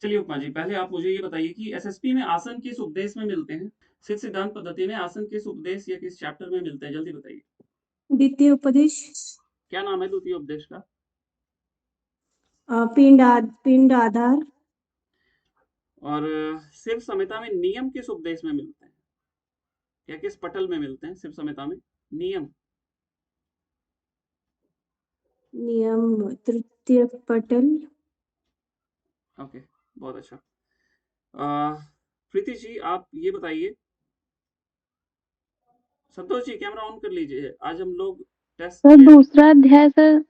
चलिए उपमा जी, पहले आप मुझे ये बताइए कि एसएसपी में आसन किस उपदेश में मिलते हैं? सिद्ध सिद्धांत पद्धति में आसन किस उपदेश या किस चैप्टर में मिलते हैं? जल्दी बताइए। द्वितीय उपदेश। क्या नाम है द्वितीय उपदेश का? पिंड आधार। और शिव संहिता में नियम किस उपदेश में मिलते हैं या किस पटल में मिलते हैं? शिव संहिता में नियम। नियम तृतीय पटल। ओके, बहुत अच्छा। प्रीति जी आप ये बताइए। संतोष जी कैमरा ऑन कर लीजिए, आज हम लोग टेस्ट सर ले। दूसरा अध्याय सर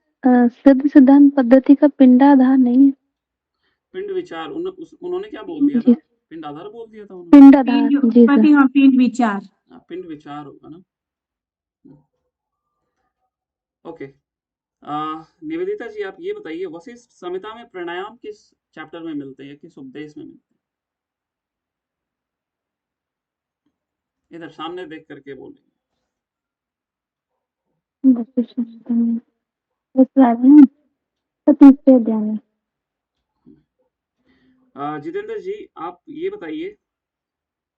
सिद्ध सिद्धांत पद्धति का पिंडाधार नहीं है। पिंड विचार उन्होंने क्या बोल दिया जी था? पिंड आधार बोल दिया था उन्होंने। पिंडाधार जी सर। हाँ, पिंड विचार। पिंड विचार होगा ना। ओके। निवेदिता जी आप ये बताइए, वशिष्ठ संहिता में प्राणायाम किस चैप्टर में मिलते हैं या किस उपदेश में मिलते हैं? इधर सामने देख करके बोलेंगे। तीसरे अध्याय में। जितेंद्र जी आप ये बताइए,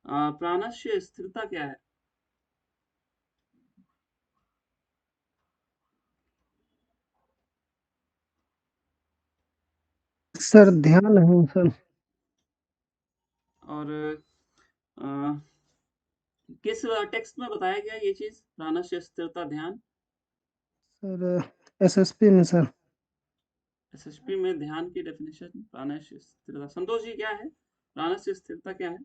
प्राणस्य स्थिरता क्या है? सर ध्यान है सर। और किस टेक्स्ट में बताया गया ये चीज, प्राणस्य स्थिरता ध्यान? सर एसएसपी में सर। एसएसपी में ध्यान की डेफिनेशन प्राणस्य स्थिरता। संतोष जी क्या है प्राणस्य स्थिरता क्या है?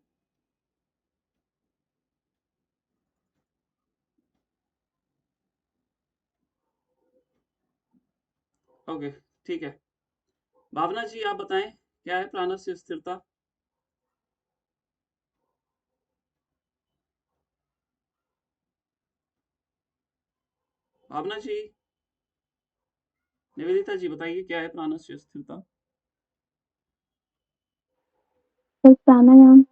ओके ठीक है। भावना जी आप बताएं क्या है प्राणस्य स्थिरता? भावना जी। निवेदिता जी बताइए क्या है प्राणस्य स्थिरता? सर प्राणायाम।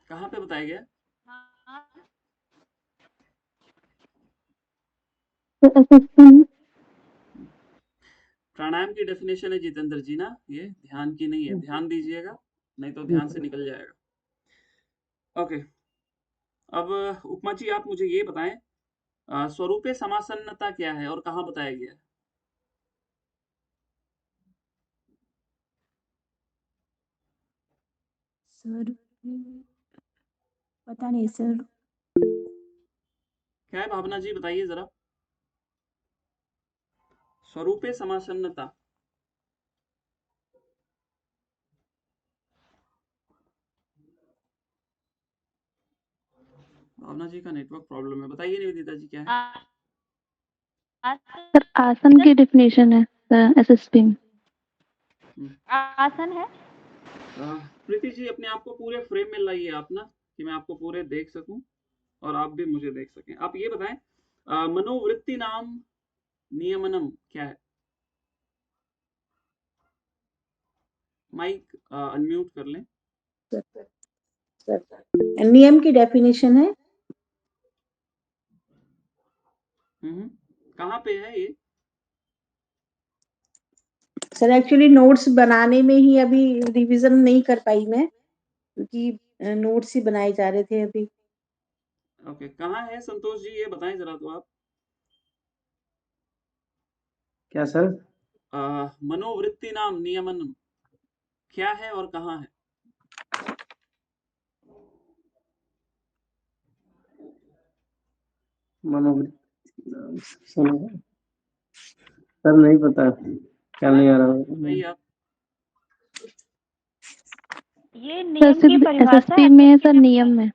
कहाँ पे बताया गया? सर एसएसपी में। प्राणायाम की डेफिनेशन है जितेंद्र जी ना, ये ध्यान की नहीं है, ध्यान दीजिएगा नहीं तो ध्यान से निकल जाएगा। ओके। अब उपमा जी आप मुझे ये बताएं, स्वरूपे समासन्नता क्या है और कहाँ बताया गया है? सर पता नहीं सर। क्या है भावना जी बताइए जरा। स्वरूपे समासन्नता। भावना जी का नेटवर्क प्रॉब्लम है, बताइए निवेदिता जी क्या है? सर आसन की डेफिनेशन है सर एसएसपी में। आसन है। प्रीति जी अपने आप को पूरे फ्रेम में लाइए आप ना, कि मैं आपको पूरे देख सकूं और आप भी मुझे देख सकें। आप ये बताएं, मनोवृत्ति नाम नियमनम क्या है? माइक अनम्यूट कर लें। नियम की डेफिनेशन है। कहाँ पे है ये? सर एक्चुअली नोट्स बनाने में ही अभी रिवीजन नहीं कर पाई मैं, क्योंकि नोट्स ही बनाए जा रहे थे अभी। ओके कहाँ है संतोष जी ये बताएं जरा तो आप। क्या सर? मनोवृत्ति नाम नियमनम क्या है और कहाँ है? सर नहीं पता, क्या नहीं आ रहा बताइए आप। ये सर नियम की सिर्फ परिभाषा एसएसपी है। में है सर नियम में।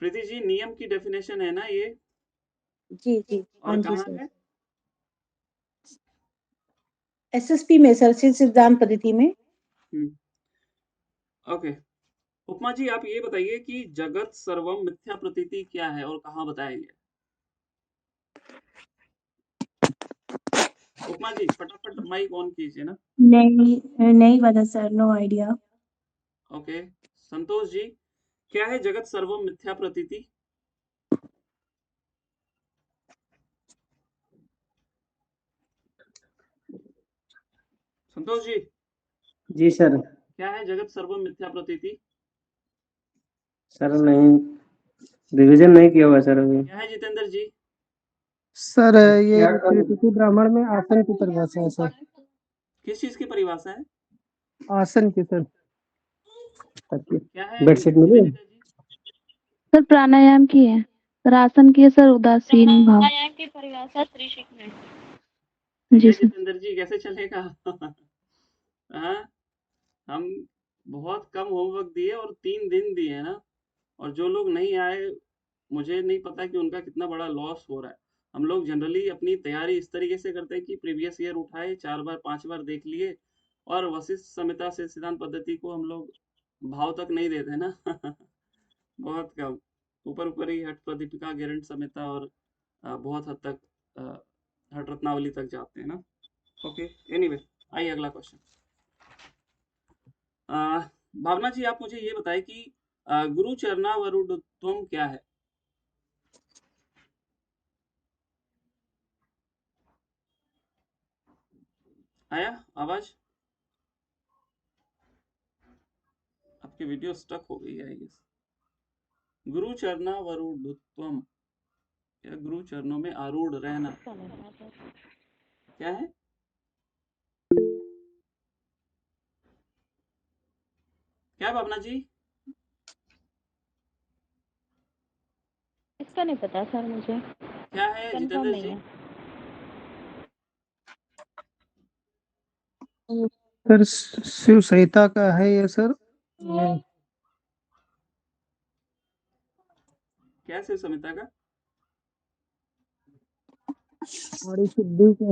प्रीति जी नियम की डेफिनेशन है ना ये? जी जी हाँ और जी कहाँ सर। है? एसएसपी में सर, सिद्धांत पद्धति में। ओके। उपमा जी आप ये बताइए कि जगत सर्वम मिथ्या प्रतीति क्या है और कहाँ बताया गया? उपमा जी फटाफट माइक ऑन कीजिए ना। नहीं पता sir, no idea. Okay. Santosh ji क्या है जगत सर्वम मिथ्या प्रतीति? संतोष जी, जी सर। क्या है जगत सर्वम मिथ्या प्रतीति? सर नहीं, रिवीजन नहीं किया हुआ सर अभी। क्या है जितेंद्र जी? सर ये त्रिपिटकी ब्राह्मण में आसन की परिभाषा है सर। किस चीज की परिभाषा है? आसन की सर। क्या है बेडशीट मिली? निवेदिता जी? सर प्राणायाम की है। सर आसन की है सर उदासीन भाव। प्राणायाम की परिभाषा त्रिशिक में। जी ये सर। जितेंद्र जी कैसे चलेगा? हाँ, हम बहुत कम होमवर्क दिए और 3 दिन दिए है ना, और जो लोग नहीं आए, मुझे नहीं पता कि उनका कितना बड़ा लॉस हो रहा है। हम लोग जनरली अपनी तैयारी इस तरीके से करते हैं कि प्रीवियस ईयर उठाए, 4 बार 5 बार देख लिए, और वशिष्ठ संहिता से सिद्धांत पद्धति को हम लोग भाव तक नहीं देते ना। बहुत कम, ऊपर ही हठ प्रदीपिका, गेरंट संहिता और बहुत हद तक हठ रत्नावली तक जाते हैं ना। ओके, एनीवे, आइए अगला क्वेश्चन। भावना जी, आप मुझे ये बताएं कि गुरु चरणावरुद्धत्वम क्या है? आया आवाज? आपकी वीडियो स्टक हो गई है आई गेस। गुरु चरणावरुद्धत्वम, या गुरु चरणों में आरूढ़ रहना, क्या है? क्या भावना जी? इसका नहीं पता सर मुझे, क्या है कंफर्म जितेंद्र नहीं जी? है। सर शिव संहिता का है ये सर। क्या शिव संहिता का? बड़ी सिद्धि के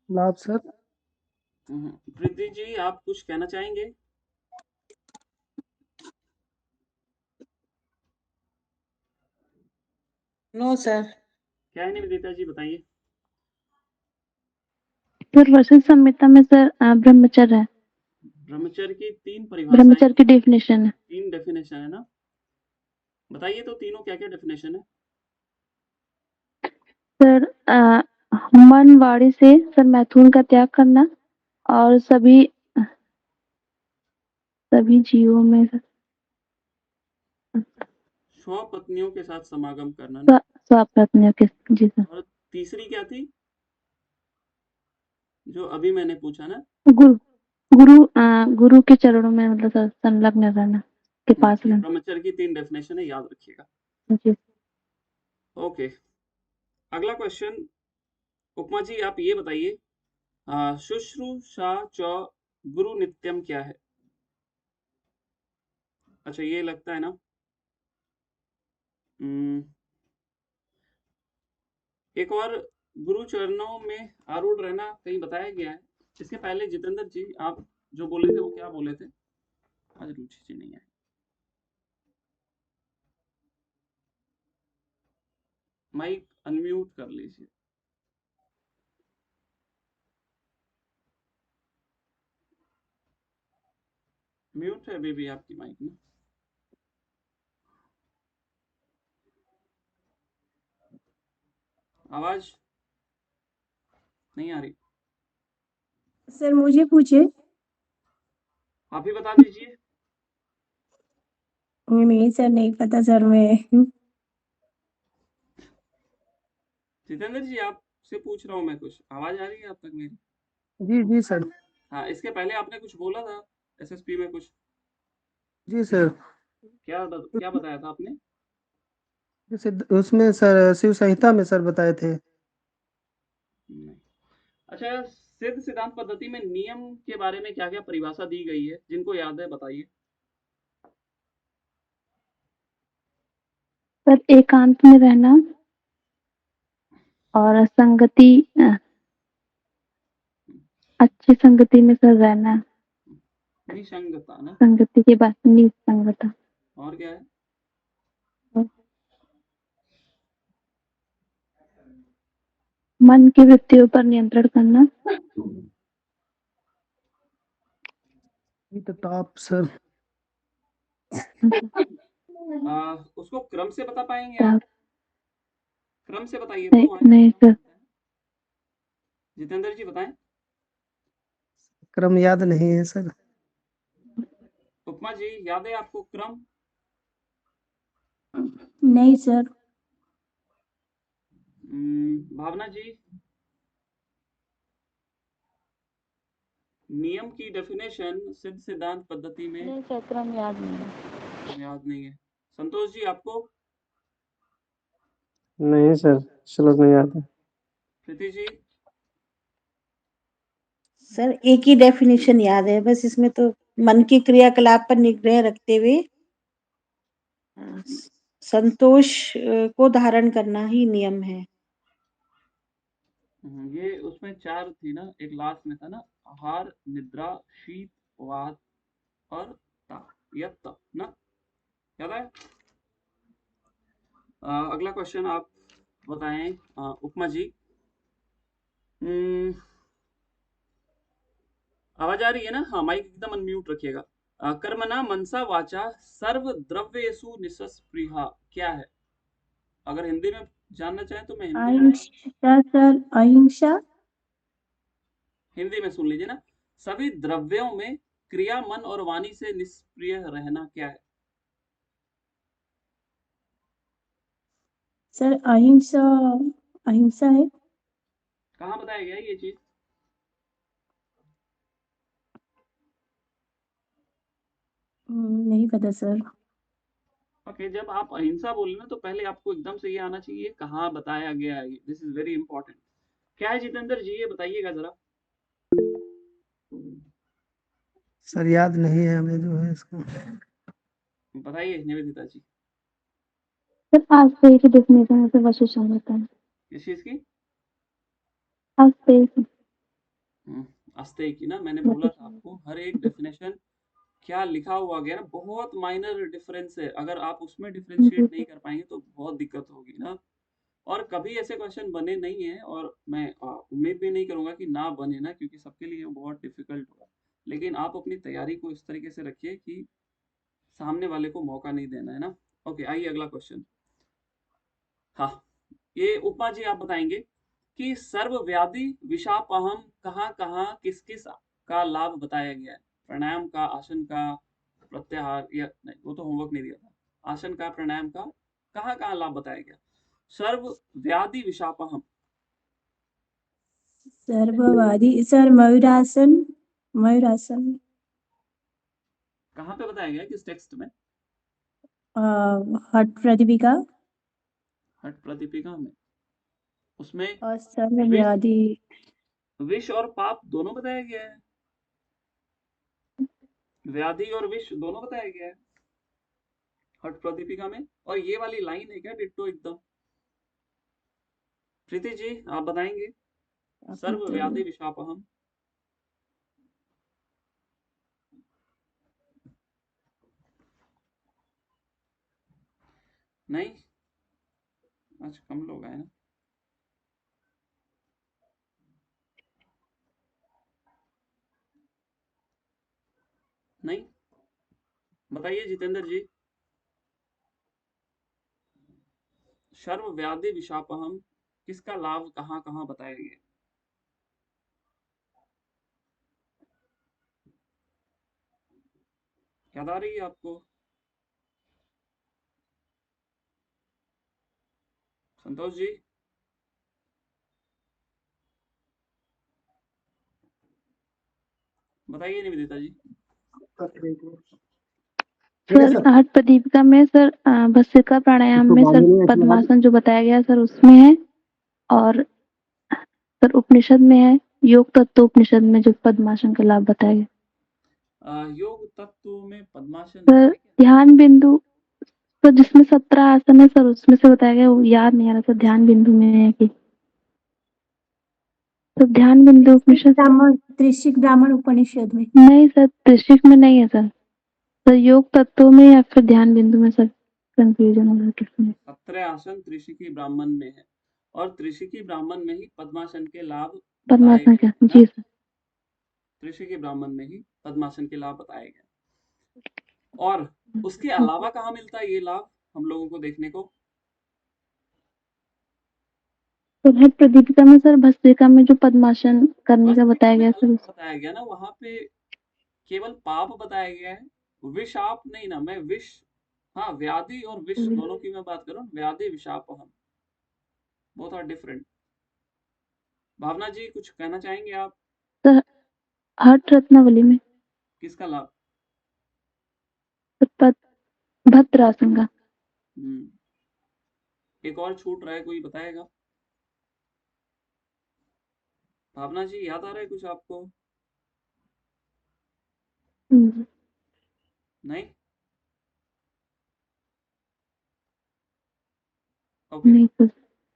लाभ सर। प्रीति जी, आप कुछ कहना चाहेंगे? No sir. क्या है निवेदिता जी, बताइए। सर वशिष्ठ संहिता में सर ब्रह्मचर्य है। ब्रह्मचर्य की 3 परिभाषाएं, ब्रह्मचर्य की डेफिनेशन है। 3 डेफिनेशन है ना, बताइए तो तीनों क्या क्या डेफिनेशन है? सर मन वाणी से सर मैथुन का त्याग करना, और सभी जीवों में स्वपत्नियों के साथ समागम करना ना। स्वपत्नियों के। जी सर। और तीसरी क्या थी जो अभी मैंने पूछा ना? गुरु गुरु के चरणों में मतलब सर संलग्न रहना, के पास ये रहना। ब्रह्मचर्य की 3 डेफिनेशन है, याद रखिएगा। जी। ओके, अगला क्वेश्चन। उपमा जी, आप ये बताइए, शुश्रूषा च गुरु नित्यम क्या है? अच्छा, ये लगता है ना, एक और गुरु चरणों में आरूढ़ रहना कहीं बताया गया है। इसके पहले जितेंद्र जी, आप जो बोले थे वो क्या बोले थे? आज रुचि जी नहीं है। माइक अनम्यूट कर लीजिए। म्यूट है बेबी आपकी माइक में। आवाज नहीं आ रही। सर मुझे पूछे। आप ही बता दीजिए। नहीं सर, नहीं पता सर मैं। जितेंद्र जी, आपसे पूछ रहा हूँ मैं कुछ, आवाज आ रही है आप तक मेरी? जी जी सर। हाँ, इसके पहले आपने कुछ बोला था एसएसपी में कुछ, जी सर। क्या बताया था आपने? उसमें सर शिव संहिता में सर बताए थे। नहीं। अच्छा, सिद्ध सिद्धांत पद्धति में नियम के बारे में क्या क्या परिभाषा दी गई है, जिनको याद है बताइए। सर एकांत में रहना, और संगति अच्छी संगति में सर रहना। निसंगता ना। संगति के बाद निसंगता। और क्या है? मन की वृत्तियों पर नियंत्रण करना। तो टॉप सर। उसको क्रम से बता पाएंगे आप? क्रम से बताइए तो। नहीं सर। जितेंद्र जी बताएं। क्रम याद नहीं है सर। उपमा जी याद है आपको क्रम? नहीं सर। भावना जी नियम की डेफिनेशन सिद्ध सिद्धांत पद्धति में नहीं सर, क्रम याद नहीं है। याद नहीं है। संतोष जी आपको? नहीं सर, श्लोक नहीं याद है। प्रीति जी? सर एक ही डेफिनेशन याद है बस, इसमें तो मन के क्रियाकलाप पर निग्रह रखते हुए संतोष को धारण करना ही नियम है। ये उसमें 4 थी ना, एक लास्ट में था ना, आहार, निद्रा, शीत, वात और ता, यत्त ना, याद है? अगला क्वेश्चन आप बताएं उपमा जी। आवाज आ रही है ना? हाँ, माइक एकदम अनम्यूट रखिएगा। कर्मणा मनसा वाचा सर्व द्रव्येषु निःस्पृहा क्या है? अगर हिंदी में जानना चाहें तो मैं हिंदी में अहिंसा सर, अहिंसा। हिंदी में सुन लीजिए ना। सभी द्रव्यों में क्रिया मन और वाणी से निष्क्रिय रहना क्या है? सर अहिंसा, अहिंसा है। कहाँ बताया गया है ये चीज? नहीं पता सर। ओके, जब आप अहिंसा बोले ना तो पहले आपको एकदम से ये आना चाहिए कहाँ बताया गया है। This is very important. क्या है जितेंद्र जी, ये बताइएगा जरा। सर याद नहीं है हमें जो है इसको। बताइए निवेदिता जी। सर आस्ते की डेफिनेशन से वशिष्ठ होता है। किस चीज की? आस्ते की। अस्ते की ना, मैंने बोला था आपको हर एक डेफिनेशन क्या लिखा हुआ गया ना, बहुत माइनर डिफरेंस है। अगर आप उसमें डिफरेंशिएट नहीं कर पाएंगे तो बहुत दिक्कत होगी ना। और कभी ऐसे क्वेश्चन बने नहीं है, और मैं उम्मीद भी नहीं करूंगा कि ना बने ना, क्योंकि सबके लिए बहुत डिफिकल्ट होगा। लेकिन आप अपनी तैयारी को इस तरीके से रखिए कि सामने वाले को मौका नहीं देना है ना। ओके, आइए अगला क्वेश्चन। हाँ, ये उपमा जी आप बताएंगे कि सर्वव्याधि विषापहम कहाँ कहाँ किस किस का लाभ बताया गया है? प्राणायाम का, आसन का, प्रत्याहार, या नहीं वो तो होमवर्क नहीं दिया था। आसन का, प्राणायाम का कहाँ कहाँ लाभ बताया गया? सर्वव्याधि विषापहम सर्ववादी सर, मयूरासन, मयूरासन। कहाँ पे बताया गया, किस टेक्स्ट में? हठ प्रदीपिका हठ प्रदीपिका में। उसमें और सर्वव्याधि। विष और पाप दोनों बताया गया है। व्याधि और विष दोनों बताया गया है हठ प्रदीपिका में। और ये वाली लाइन है क्या डिट्टो एकदम? प्रीति जी आप बताएंगे सर्वव्याधि विषापहम। नहीं, आज कम लोग आए ना। नहीं, बताइए जितेंद्र जी। सर्वव्याधि विषापहम किसका लाभ कहाँ कहाँ बताया गया? याद आ रही है आपको? संतोष जी? बताइए निवेदिता जी। सर हठ प्रदीपिका में सर भस्त्रिका प्राणायाम में सर पद्मासन जो बताया गया सर उसमें है। और सर उपनिषद में है, योग तत्व उपनिषद में जो पद्मासन का लाभ बताया गया। योग तत्व में पद्मासन सर ध्यान बिंदु तो जिसमें 17 आसन है सर उसमें से बताया गया, वो याद नहीं आ रहा सर ध्यान बिंदु में है कि तो ध्यान बिंदु उपनिषद, त्रिशिक ब्राह्मण उपनिषद में। नहीं सर त्रिशिक में नहीं है सर योग तत्व में या फिर ध्यान बिंदु में सर कंफ्यूजन हो रहा है किसमें। 17 आसन त्रिशिकी ब्राह्मण में है, और त्रिशिकी ब्राह्मण में ही पद्मासन के लाभ बताए पद्मासन गए का, हैं जी ना। सर। त्रिशिकी ब्राह्मण में ही पद्मासन के लाभ बताए गए। और उसके अलावा कहाँ मिलता है ये लाभ हम लोगों को देखने को? सर हट प्रदीपिका में सर भस्त्रिका में जो पद्मासन करने का भस्त्रिका बताया में गया अलग सर बताया गया ना, वहां पे केवल पाप बताया गया है, विषाप नहीं ना। मैं विष, हाँ व्याधि और विष दोनों की मैं बात कर रहा हूँ। व्याधि विषापहम, बोथ आर डिफरेंट। भावना जी कुछ कहना चाहेंगे आप? सर हट रत्नावली में किसका लाभ? सर भद्रासन का। एक और छूट रहा है, कोई बताएगा? भावना जी याद आ रहा है कुछ आपको? नहीं? ओके। नहीं सर।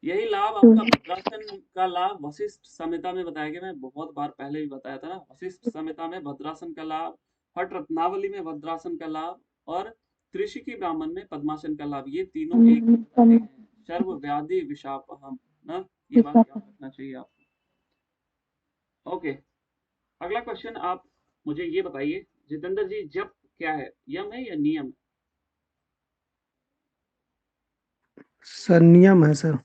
यही लाभ आपका भद्रासन का लाभ वशिष्ठ संहिता में बताया गया। मैं बहुत बार पहले भी बताया था ना, वशिष्ठ संहिता में भद्रासन का लाभ, हट रत्नावली में भद्रासन का लाभ और त्रिशिकी ब्राह्मण में पद्मासन का लाभ, ये तीनों एक होते हैं। सर्व व्याधि विषापहम ना, ये बात याद रखना चाहिए आपको। ओके, अगला क्वेश्चन आप मुझे ये बताइए जितेंद्र जी, जप क्या है? यम है या नियम? सर नियम है सर।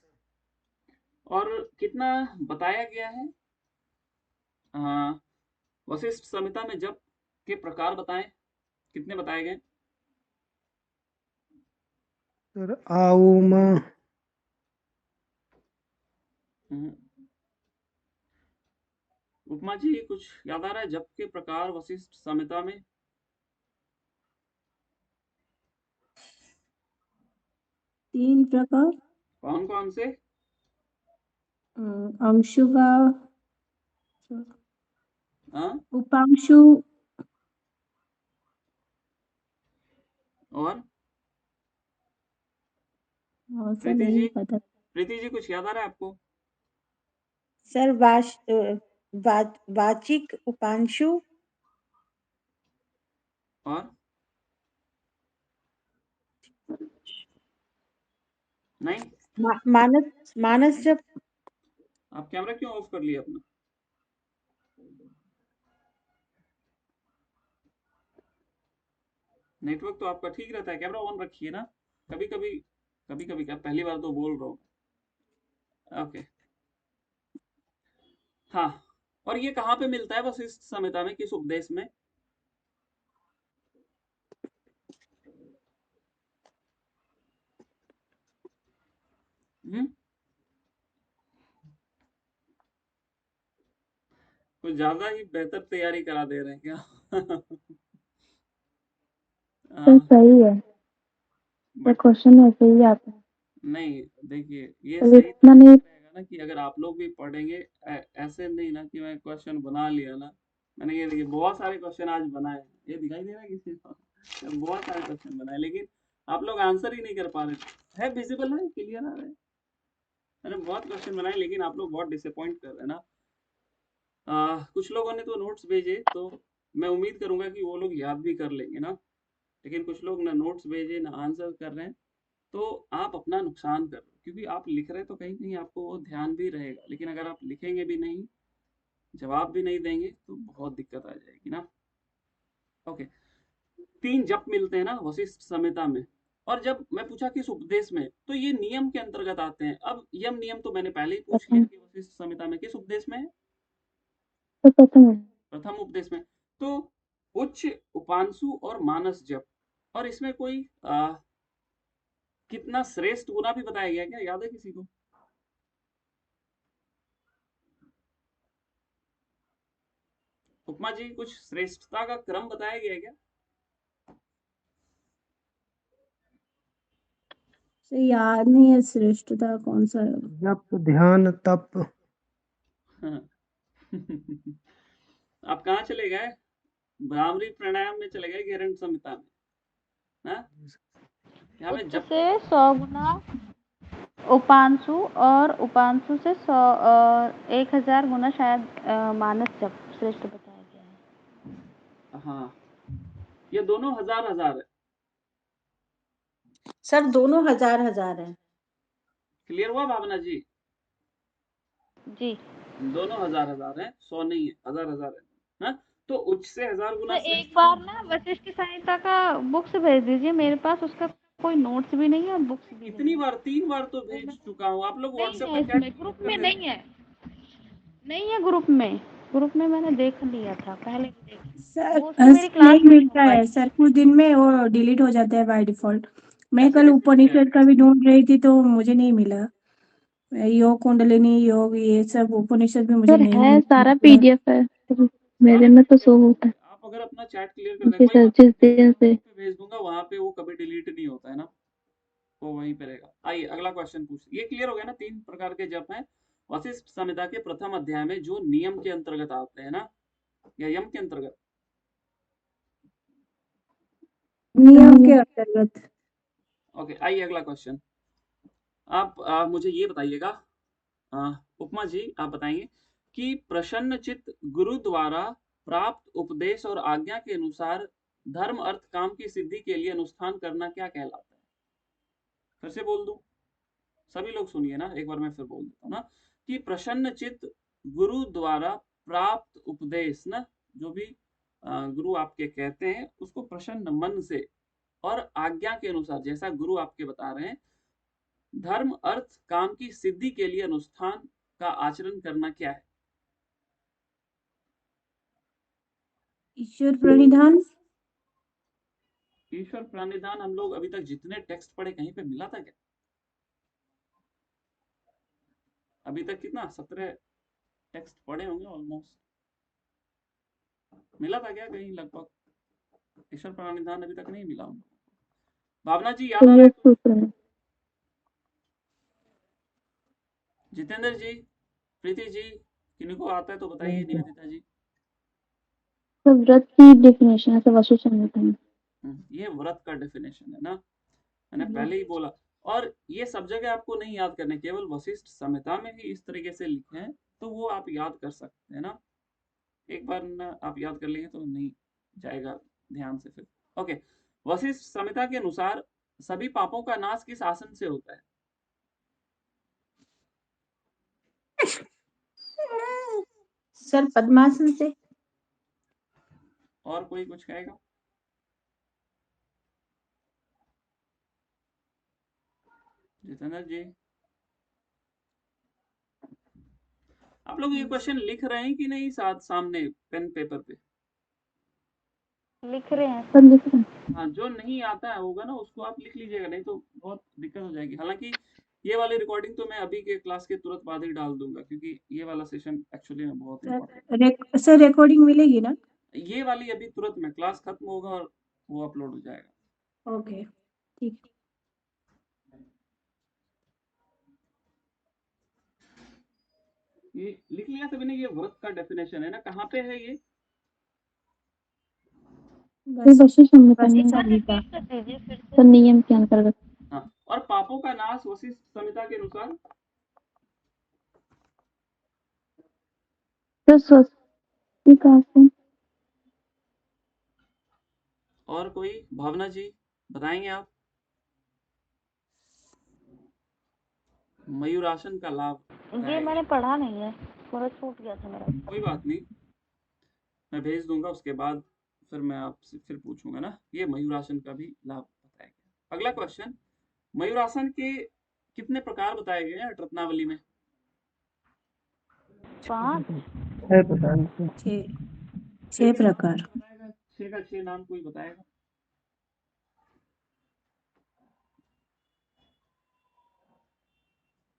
और कितना बताया गया है? वशिष्ठ संहिता में जप के प्रकार बताएं, कितने बताए गए? सर आउम, उपमा जी कुछ याद आ रहा है जप के प्रकार वशिष्ठ संहिता में? 3 प्रकार। कौन कौन से? अंशुका, हाँ? उपांशु और और सर प्रीति नहीं जी, पता। प्रीति जी कुछ याद आ रहा है आपको? सर वाचिक उपांशु और नहीं? मानस मानस जप। आप कैमरा क्यों ऑफ कर लिया अपना? नेटवर्क तो आपका ठीक रहता है, कैमरा ऑन रखिए ना। कभी कभी क्या, पहली बार तो बोल रहा हूँ। ओके, हाँ। और ये कहाँ पे मिलता है वशिष्ठ संहिता में, किस उपदेश में? कुछ ज्यादा ही बेहतर तैयारी करा दे रहे हैं क्या? सर सही है, क्वेश्चन ऐसे ही आता है। नहीं देखिए, ये सर सही इतना नहीं रहेगा ना कि अगर आप लोग भी पढ़ेंगे ऐसे नहीं ना कि मैं क्वेश्चन बना लिया ना। मैंने ये देखिए बहुत सारे क्वेश्चन आज बनाए, ये दिखाई दे रहा है किसी को? बहुत सारे क्वेश्चन बनाए, लेकिन आप लोग आंसर ही नहीं कर पा रहे। है विजिबल है, क्लियर आ रहा है? मैंने बहुत क्वेश्चन बनाए लेकिन आप लोग बहुत डिसअपॉइंट कर रहे हैं ना। कुछ लोगों ने तो नोट्स भेजे, तो मैं उम्मीद करूंगा कि वो लोग याद भी कर लेंगे ना। लेकिन कुछ लोग ना नोट्स भेजे ना आंसर कर रहे हैं, तो आप अपना नुकसान कर रहे हो। क्योंकि आप लिख रहे तो कहीं कहीं आपको वो ध्यान भी रहेगा, लेकिन अगर आप लिखेंगे भी नहीं, जवाब भी नहीं देंगे, तो बहुत दिक्कत आ जाएगी ना। ओके, 3 जप मिलते हैं ना वशिष्ठ संहिता में। और जब मैं पूछा किस उपदेश में, तो ये नियम के अंतर्गत आते हैं। अब यम नियम तो मैंने पहले ही पूछ लिया कि वशिष्ठ संहिता में किस उपदेश में है? प्रथम उपदेश में। तो उच्च, उपांशु और मानस जप, और इसमें कोई कितना श्रेष्ठ गुना भी बताया गया क्या, याद है किसी को? उपमा जी कुछ श्रेष्ठता का क्रम बताया गया है क्या? सर याद नहीं है श्रेष्ठता कौन सा है। जप, ध्यान, तप। आप कहाँ चले गए? ब्राह्मणी प्राणायाम में चले गए, घेरण संहिता में ना? यहाँ पे उच्च जप से 100 गुना उपांशु और उपांशु से 100 और 1000 गुना शायद मानस जप श्रेष्ठ बताया गया है। हाँ, ये दोनों हजार हजार है। सर दोनों हजार हजार है। क्लियर हुआ भावना जी? जी दोनों हजार हजार है, 100 नहीं है, हजार हजार है ना? तो उच्च से 1000 गुना सर एक श्रेष्ठ बार कौन? ना वशिष्ठ संहिता का बुक्स भेज दीजिए, मेरे पास उसका कोई नोट्स भी नहीं है और बुक्स भी नहीं इतनी है। बार 3 बार तो भेज चुका हूँ, आप लोग नहीं व्हाट्सएप है पे चैट इसमें, ग्रुप कर में देते नहीं है, नहीं है ग्रुप में मैंने देख लिया था पहले भी देख सर वो उसमें मेरी क्लास नहीं नहीं हो मिलता पाई। है सर, कुछ दिन में वो डिलीट हो जाता है बाय डिफॉल्ट। मैं ऐसे कल कैसे हो उपनिषद जाएगा? का भी ढूंढ रही थी तो मुझे नहीं मिला। योग कुंडलिनी योग ये सब उपनिषद भी मुझे सर नहीं है, सारा मिला। पीडीएफ है, मेरे सारे में तो PDF शो होता है। आप अगर अपना चैट क्लियर कर दें, जी कोई सर, बात जिस नहीं, दिन से पे भेज दूंगा, वहां पे वो कभी डिलीट नहीं होता है ना, वो वहीं पे रहेगा। आइए अगला क्वेश्चन पूछते, ये क्लियर हो गया ना, 3 प्रकार के जप हैं वशिष्ठ संहिता के प्रथम अध्याय में जो नियम के अंतर्गत आते हैं ना, या यम के अंतर्गत? नियम के अंतर्गत। ओके, आइए अगला क्वेश्चन। आप मुझे ये बताइएगा, उपमा जी आप बताएंगे कि प्रसन्न चित्त गुरु द्वारा प्राप्त उपदेश और आज्ञा के अनुसार धर्म अर्थ काम की सिद्धि के लिए अनुष्ठान करना क्या कहलाता है? फिर से बोल दूं, सभी लोग सुनिए ना, एक बार मैं फिर बोल देता हूँ ना, कि प्रसन्न चित्त गुरु द्वारा प्राप्त उपदेश ना, जो भी गुरु आपके कहते हैं उसको प्रसन्न मन से और आज्ञा के अनुसार, जैसा गुरु आपके बता रहे हैं, धर्म अर्थ काम की सिद्धि के लिए अनुष्ठान का आचरण करना क्या है? ईश्वर प्रणिधान। ईश्वर प्रणिधान हम लोग अभी तक जितने टेक्स्ट पढ़े कहीं पे मिला था क्या? अभी तक कितना 17 टेक्स्ट पढ़े होंगे ऑलमोस्ट, मिला था क्या कहीं लगभग? ईश्वर प्रणिधान अभी तक नहीं मिला हम लोगों को। भावना जी याद आ रहा है योग कुछ? सूत्र में जितेंद्र जी, प्रीति जी, किन्हीं को आता है तो बताइए। निवेदिता जी। तो व्रत की डेफिनेशन है, तो वशिष्ठ संहिता में। ये व्रत का डेफिनेशन है ना, मैंने पहले ही बोला। और ये सब जगह आपको नहीं याद करने, केवल वशिष्ठ संहिता में ही इस तरीके से लिखे हैं, तो वो आप याद कर सकते हैं ना, एक बार ना आप याद कर लेंगे तो नहीं जाएगा ध्यान से फिर। ओके, वशिष्ठ संहिता के अनुसार सभी पापों का नाश किस आसन से होता है? सर पद्मासन से। और कोई कुछ कहेगा? जितेंद्र जी, आप लोग ये क्वेश्चन लिख रहे हैं कि नहीं साथ सामने पेन पेपर पे? लिख रहे हैं सब लिख रहे हैं। हाँ, जो नहीं आता है होगा ना उसको आप लिख लीजिएगा, नहीं तो बहुत दिक्कत हो जाएगी। हालांकि ये वाली रिकॉर्डिंग तो मैं अभी के क्लास के तुरंत बाद ही डाल दूंगा, क्योंकि ये वाला सेशन एक्चुअली में बहुत इंपॉर्टेंट सर रिकॉर्डिंग मिलेगी ना? है। ये वाली अभी तुरंत में क्लास खत्म होगा और वो अपलोड हो जाएगा। ओके ठीक। ये लिख लिया सभी ने? ये व्रत का डेफिनेशन है ना, कहाँ पे है ये? तो वशिष्ठ संहिता में, एक बार रिपीट कर दीजिए फिर तो से। नियम के अंतर्गत। हाँ, और पापों का नाश वशिष्ठ संहिता के अनुसार तो स्वस्तिक आसन। और कोई? भावना जी बताएंगे आप? मयूरासन का लाभ ये मैंने पढ़ा नहीं है, थोड़ा छूट गया था मेरा। कोई बात नहीं, मैं भेज दूंगा, उसके बाद फिर मैं आपसे फिर पूछूंगा ना। ये मयूरासन का भी लाभ बताया गया। अगला क्वेश्चन, मयूरासन के कितने प्रकार बताए गए हैं रत्नावली में? 5। 6 प्रकार। 6 का 6 नाम कोई बताएगा?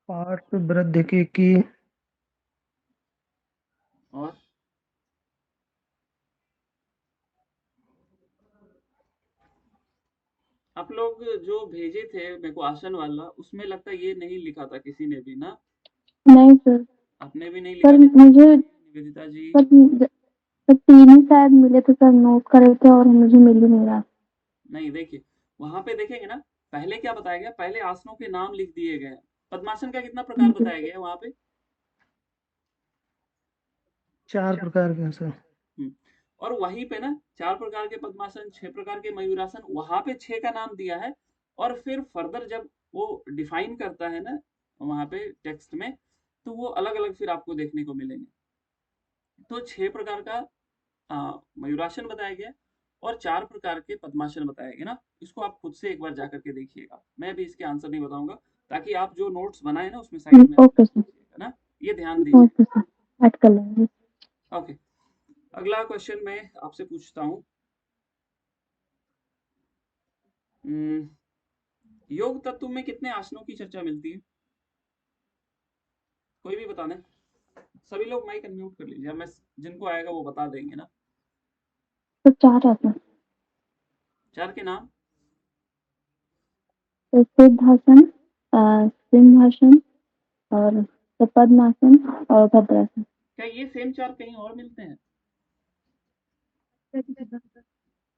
पार्थ वृद्धि की और आप लोग जो भेजे थे मेरे को आसन वाला, उसमें लगता है ये नहीं लिखा था किसी ने भी ना? नहीं सर, आपने भी नहीं पर लिखा? मुझे निवेदिता जी, पर 3 ही शायद मिले थे सर, नोट करे थे और मुझे मिल ही नहीं रहा। नहीं देखिए, वहां पे देखेंगे ना, पहले क्या बताया गया? पहले आसनों के नाम लिख दिए गए। पद्मासन का कितना प्रकार बताया गया है वहां पे? 4 प्रकार के हैं सर। और वहीं पे ना 4 प्रकार के पद्मासन, 6 प्रकार के मयूरासन, वहां पे 6 का नाम दिया है। और फिर फर्दर जब वो डिफाइन करता है ना वहां पे टेक्स्ट में, तो वो अलग अलग फिर आपको देखने को मिलेंगे। तो 6 प्रकार का मयूरासन बताया गया, और 4 प्रकार के पद्मासन बताए गए ना, इसको आप खुद से एक बार जा करके देखिएगा। मैं भी इसके आंसर नहीं बताऊंगा, ताकि आप जो नोट्स बनाए ना उसमें साइड में ओके सर, लीजिएगा ना, ये ध्यान दीजिए। ओके सर, ऐड कर लेंगे। ओके, अगला क्वेश्चन मैं आपसे पूछता हूँ। योग तत्व में कितने आसनों की चर्चा मिलती है? कोई भी बता दें। सभी लोग माइक अनम्यूट कर लीजिए, मैं जिनको आएगा वो बता देंगे ना। तो 4 आसन, 4 के नाम? तो सिद्धासन, सिंहासन और पद्मासन और भद्रासन। क्या ये सेम 4 कहीं और मिलते हैं?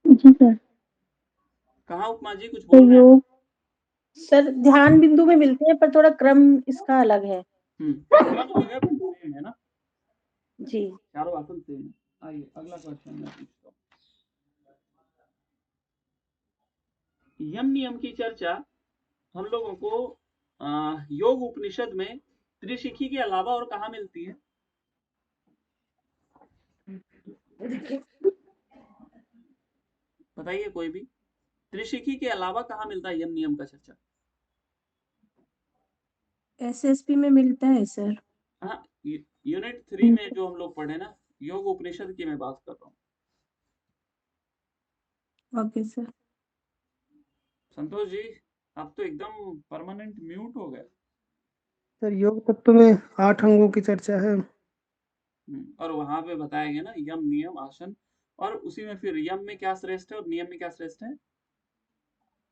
जी सर। कहाँ उपमा जी, कुछ तो बोल रहे हैं? योग सर ध्यान बिंदु में मिलते हैं, पर थोड़ा क्रम इसका अलग है। क्रम अलग है, सेम है ना? जी। चारों आसन सेम है। आइए अगला क्वेश्चन मैं पूछता हूँ। यम नियम की चर्चा हम लोगों को योग उपनिषद में त्रिशिखी के अलावा और कहाँ मिलती है? बताइए कोई भी। त्रिशिखी के अलावा कहाँ मिलता है यम नियम का चर्चा? एसएसपी में मिलता है सर। हाँ, यूनिट 3 में जो हम लोग पढ़े ना, योग उपनिषद की मैं बात कर रहा हूँ। Okay sir. संतोष जी, आप तो एकदम परमानेंट म्यूट हो गए। सर योग तत्व में 8 अंगों की चर्चा है। और वहां पे बताया गया ना यम नियम आसन, और उसी में फिर यम में क्या श्रेष्ठ है और नियम में क्या श्रेष्ठ है?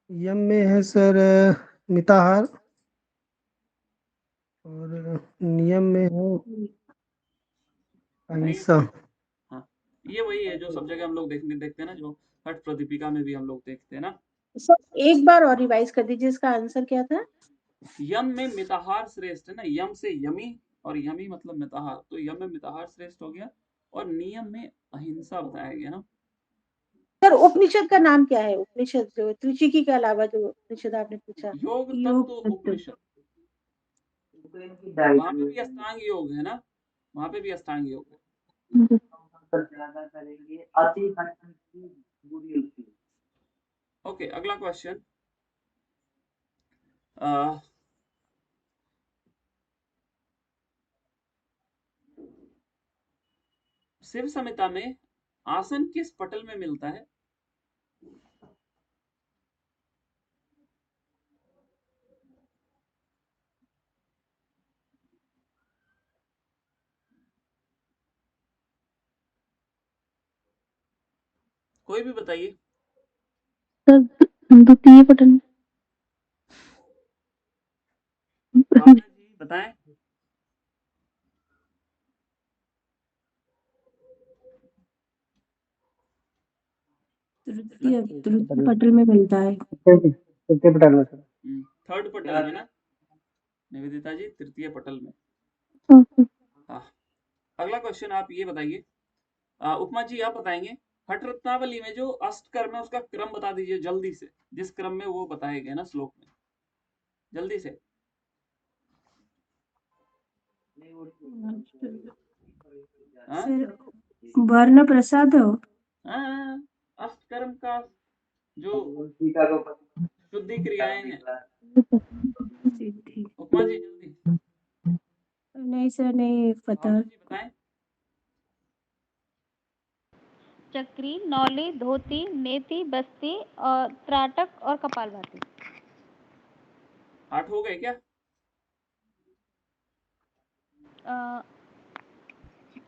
यम में है सर मिताहार, और नियम में है अहिंसा। हाँ, ये वही है जो सब जगह हम लोग देखते हैं ना, जो हठ प्रदीपिका में भी हम लोग देखते हैं ना। सर एक बार और रिवाइज कर दीजिए, इसका आंसर क्या था? यम में मिताहार श्रेष्ठ है ना, यम से यमी, और यमी मतलब मिताहार, तो यम में मिताहार श्रेष्ठ हो गया, और नियम में अहिंसा बताया गया ना। सर उपनिषद का नाम क्या है? उपनिषद जो त्रिशिखी के अलावा जो उपनिषद आपने पूछा। योग योग तत्व तत्व। उपनिषद। वहां पे भी अष्टांग योग है ना, वहां पे भी अष्टांग योग है। ओके, अगला क्वेश्चन। शिव संहिता में आसन किस पटल में मिलता है? कोई भी बताइए। सर द्वितीय पटल। भावना जी बताएं। तृतीय पटल में मिलता है। तृतीय पटल में सर। थर्ड पटल में ना निवेदिता जी, तृतीय पटल में। ओके। हाँ, अगला क्वेश्चन आप ये बताइए। उपमा जी आप बताएंगे, हठ रत्नावली में जो अष्टकर्म है उसका क्रम बता दीजिए जल्दी से, जिस क्रम में वो बताए गए ना श्लोक में, जल्दी से। हाँ? सर वर्ण प्रसाद हो। हाँ, अष्टकर्म का जो शुद्धि क्रियाएं हैं। उपमा जी जल्दी। नहीं सर, नहीं पता। भावना जी बताएं। चक्री, नौली, धोती, नेति, बस्ती और त्राटक और कपालभाति। 8 हो गए क्या?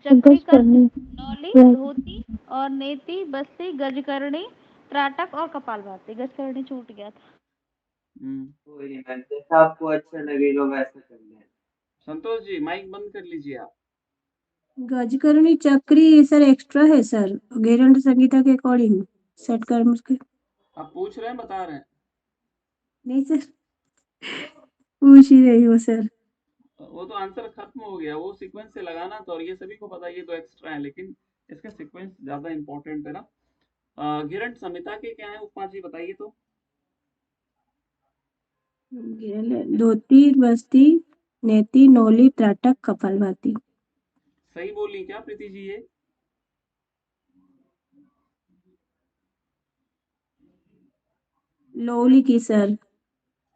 चक्री गज का करनी। नौली, धोती और नेति, बस्ती, गजकरणी, त्राटक और कपालभाति। गजकरणी छूट गया था। जैसा आपको अच्छा लगेगा वैसा कर लें। संतोष जी माइक बंद कर लीजिए आप। गजकरणी चक्री सर एक्स्ट्रा है सर, गेरंड संगीता के अकॉर्डिंग सेट कर्म के। आप पूछ रहे हैं बता रहे हैं? नहीं सर, पूछ ही रही हो सर। वो तो आंसर खत्म हो गया, वो सीक्वेंस से लगाना था, और ये सभी को पता है, ये तो एक्स्ट्रा है, लेकिन इसका सीक्वेंस ज्यादा इंपॉर्टेंट है ना। गिरंट संहिता के क्या है उपमा जी बताइए तो। धोती, बस्ती, नेति, नौली, त्राटक, कपालभाति। सही बोली क्या प्रीति जी? ये लवली की सर।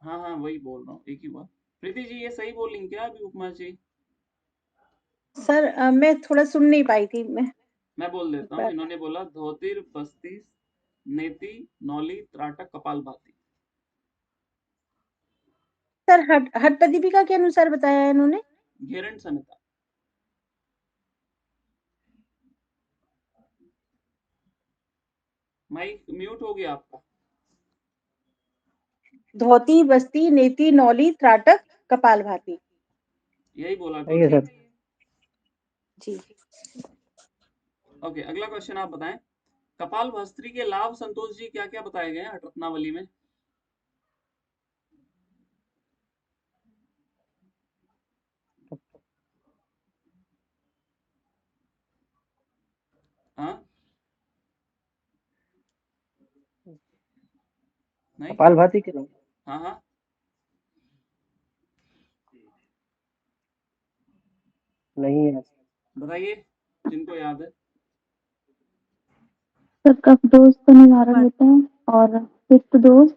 हाँ हाँ वही बोल रहा हूँ, एक ही बात। प्रीति जी ये सही बोलेंगे क्या अभी उपमा जी? सर मैं थोड़ा सुन नहीं पाई थी मैं बोल देता हूँ। इन्होंने बोला धोतिर बस्ती नेति नौली त्राटक कपालभाति। सर हठ प्रदीपिका के अनुसार बताया है इन्होंने। घेरंड संहिता। माइक म्यूट हो गया आपका। धोती बस्ती नेति नौली त्राटक कपालभाति। यही बोला सही है ठीक सर। जी। ओके अगला क्वेश्चन आप बताएं। कपाल भास्त्री के लाभ संतोष जी क्या क्या बताए गए हैं हठ रत्नावली में? हाँ नहीं कपालभाति के नाम हाँ हाँ नहीं है। बताइए जिनको याद है। सर कफ दोष का निवारण होता है और पित्त दोष,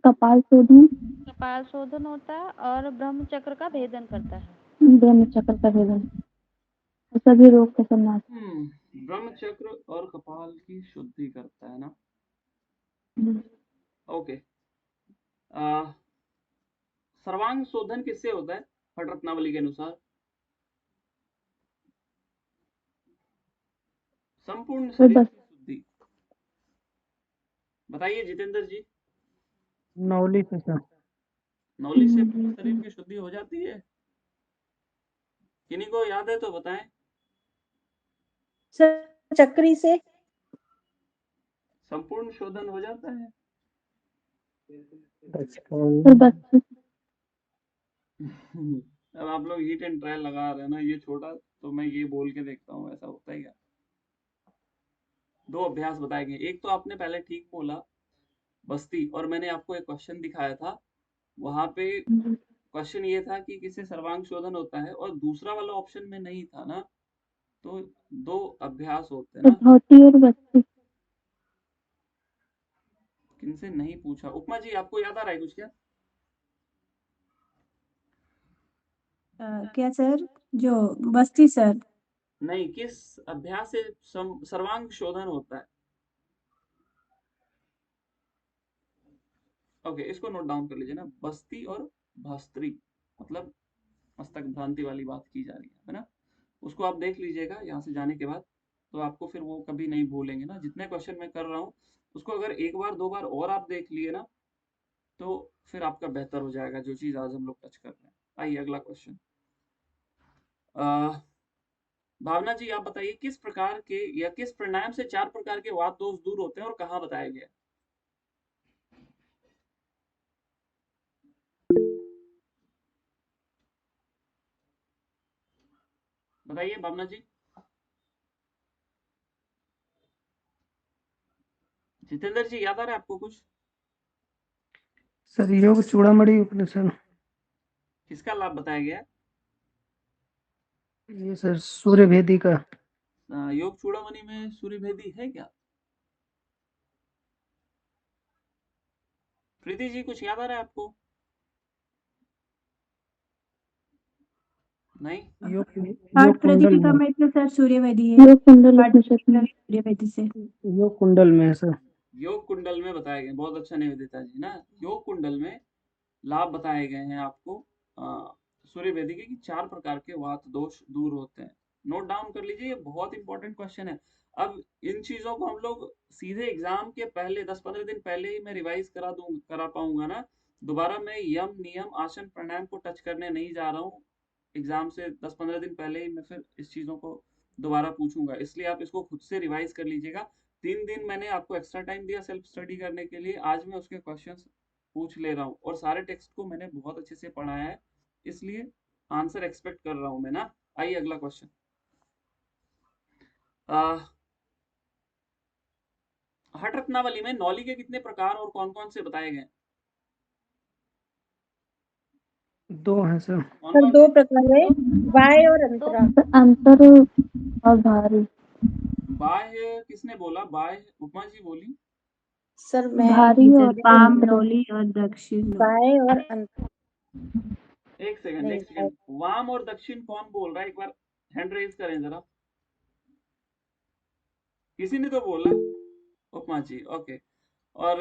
कपाल शोधन कपाल शोधन होता है और ब्रह्म चक्र का भेदन करता है। ब्रह्म चक्र का भेदन, सभी रोग का संनाश। ब्रह्म चक्र और कपाल की शुद्धि करता है ना। ओके सर्वांग शोधन किससे होता है हठ रत्नावली के अनुसार? संपूर्ण शरीर की शुद्धि। बताइए जितेंद्र जी। नौली से सर। नौली से पूर्ण शरीर की शुद्धि हो जाती है? किन्हीं को याद है तो बताएं। सर चक्री से। संपूर्ण शोधन हो जाता है? अब आप लोग हीट एंड ट्रायल लगा रहे हैं ना, ये छोटा तो मैं ये बोल के देखता हूँ ऐसा होता है क्या। दो अभ्यास बताए गए, एक तो आपने पहले ठीक बोला बस्ती, और मैंने आपको एक क्वेश्चन दिखाया था वहां पे क्वेश्चन ये था कि किससे सर्वांग शोधन होता है, और दूसरा वाला ऑप्शन में नहीं था ना, तो दो अभ्यास होते हैं ना। धोती और बस्ती किनसे नहीं पूछा। उपमा जी आपको याद आ रहा है कुछ क्या? क्या सर? जो बस्ती सर। नहीं, किस अभ्यास से सर्वांग शोधन होता है? ओके इसको नोट डाउन कर लीजिए ना, बस्ती और भास्त्री, मतलब मस्तक भ्रांति वाली बात की जा रही है ना। उसको आप देख लीजिएगा यहाँ से जाने के बाद, तो आपको फिर वो कभी नहीं भूलेंगे ना। जितने क्वेश्चन मैं कर रहा हूँ उसको अगर एक बार दो बार और आप देख लिए ना, तो फिर आपका बेहतर हो जाएगा जो चीज आज हम लोग टच कर रहे हैं। आइए अगला क्वेश्चन। भावना जी आप बताइए किस प्रकार के या किस प्राणायाम से 4 प्रकार के वात दोष दूर होते हैं और कहाँ बताया गया? बताइए भावना जी। जितेंद्र जी याद आ रहा है आपको कुछ? सर योग चूड़ामणि उपनिषद। किसका लाभ बताया गया? ये सर सूर्यभेदी का। योग चूड़ामणि में सूर्यभेदी है क्या? प्रीति जी कुछ याद आ रहा है आपको? नहीं हठ प्रदीपिका में तो सर सूर्यवेदी है। योग कुंडल हठ उपनिषद में। सूर्यवेदी से। योग कुंडल में है सर। योग कुंडल में बताए गए, बहुत अच्छा निवेदिता जी ना। योग कुंडल में लाभ बताए गए हैं आपको सूर्यवेदी के कि 4 प्रकार के वात दोष दूर होते हैं। नोट डाउन कर लीजिए, ये बहुत इंपॉर्टेंट क्वेश्चन है। अब इन चीजों को हम लोग सीधे एग्जाम के पहले 10-15 दिन पहले ही मैं रिवाइज करा पाऊंगा ना। दोबारा मैं यम नियम आसन प्राणायाम को टच करने नहीं जा रहा हूँ। एग्जाम से 10-15 दिन पहले ही मैं फिर इस चीजों को दोबारा पूछूंगा, इसलिए आप इसको खुद से रिवाइज कर लीजिएगा। 3 दिन मैंने आपको एक्स्ट्रा टाइम दिया सेल्फ स्टडी करने के लिए, आज मैं उसके क्वेश्चंस पूछ ले रहा हूँ, और सारे टेक्स्ट को मैंने बहुत अच्छे से पढ़ाया है, इसलिए आंसर एक्सपेक्ट कर रहा हूँ मैं ना। आइए अगला क्वेश्चन। हठ रत्नावली में नौली के कितने प्रकार और कौन कौन से बताए गए? 2 हैं सर। कौन सर कौन 2 से? प्रकार है, बाह्य और अंतरा। अंतर और भारी। बाह्य किसने बोला? बाह्य उपमा जी बोली। सर मैं भारी जी सर, और वाम अंतर। नौली और दक्षिण नौली। बाएं और एक सेकंड नहीं एक सेकंड, वाम और दक्षिण कौन बोल रहा है? एक बार हैंड रेज करें जरा। किसी ने तो बोला, उपमा जी। ओके, और